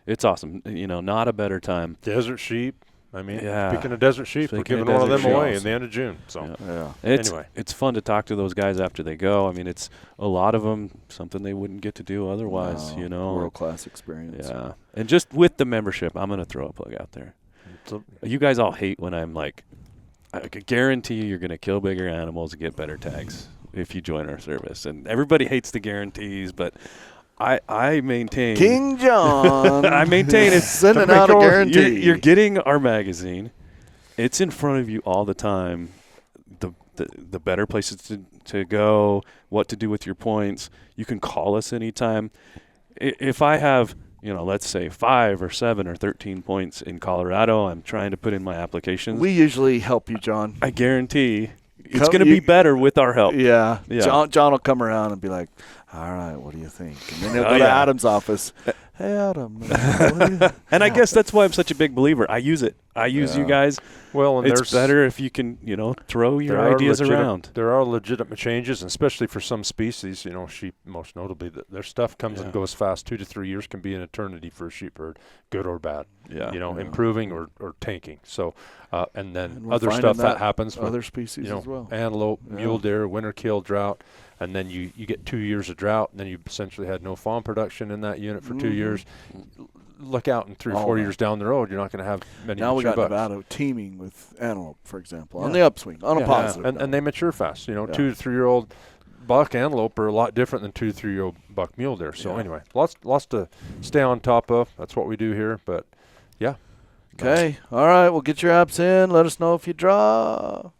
Speaker 4: it's awesome. You know, not a better time.
Speaker 3: desert sheep. I mean,
Speaker 4: Yeah.
Speaker 3: speaking of desert sheep, we're
Speaker 4: Speaking of
Speaker 3: giving one of them
Speaker 4: desert
Speaker 3: away
Speaker 2: sheep.
Speaker 3: in the end of June. So
Speaker 4: Yeah.
Speaker 2: Yeah.
Speaker 4: It's
Speaker 3: Anyway.
Speaker 4: it's fun to talk to those guys after they go. I mean, it's a lot of them something they wouldn't get to do otherwise. You know,
Speaker 2: world class experience.
Speaker 4: yeah. And just with the membership, I'm gonna throw a plug out there.
Speaker 3: So-
Speaker 4: You guys all hate when I'm like, I could guarantee you're gonna kill bigger animals and get better tags if you join our service. And everybody hates the guarantees, but I maintain
Speaker 2: King John.
Speaker 4: I maintain it's
Speaker 2: sending out a guarantee.
Speaker 4: You're getting our magazine. It's in front of you all the time. The better places to go, what to do with your points. You can call us anytime. If I have, let's say 5 or 7 or 13 points in Colorado, I'm trying to put in my applications.
Speaker 2: We usually help you, John.
Speaker 4: I guarantee it's
Speaker 2: Come-
Speaker 4: going to
Speaker 2: you-
Speaker 4: be better with our help.
Speaker 2: Yeah.
Speaker 4: Yeah.
Speaker 2: John will come around and be like, all right, what do you think? And then he'll go to
Speaker 4: yeah.
Speaker 2: Adam's office. Hey, Adam. what do you
Speaker 4: And I guess that's why I'm such a big believer. I use it. I use you guys.
Speaker 3: well, and
Speaker 4: It's
Speaker 3: there's
Speaker 4: better if you can, throw your
Speaker 3: there are
Speaker 4: ideas
Speaker 3: legitimate-
Speaker 4: around.
Speaker 3: There are legitimate changes, and especially for some species, sheep most notably, their stuff comes and goes fast. 2 to 3 years can be an eternity for a sheep herd, good or bad.
Speaker 4: Yeah.
Speaker 3: Improving or tanking. So, and then
Speaker 2: And we're
Speaker 3: other
Speaker 2: finding
Speaker 3: stuff
Speaker 2: that
Speaker 3: that happens with
Speaker 2: other species as well.
Speaker 3: antelope,
Speaker 2: Yeah.
Speaker 3: mule deer, winter kill, drought, and then you get 2 years of drought, and then you essentially had no fawn production in that unit for 2
Speaker 2: Mhm.
Speaker 3: years. Look out in 3 or
Speaker 2: All
Speaker 3: 4
Speaker 2: that.
Speaker 3: years down the road, you're not going to have many
Speaker 2: Now we
Speaker 3: mature
Speaker 2: got
Speaker 3: bucks.
Speaker 2: Nevada teaming with antelope, for example, on
Speaker 3: Yeah.
Speaker 2: the upswing, on a
Speaker 3: Yeah.
Speaker 2: positive.
Speaker 3: And
Speaker 2: note.
Speaker 3: they mature fast. 2
Speaker 2: Yeah.
Speaker 3: to 3 year old buck antelope are a lot different than 2 to 3 year old buck mule deer. So
Speaker 2: Yeah.
Speaker 3: anyway, lots to stay on top of. That's what we do here. But yeah.
Speaker 2: Okay. All right. Well, get your apps in. Let us know if you draw.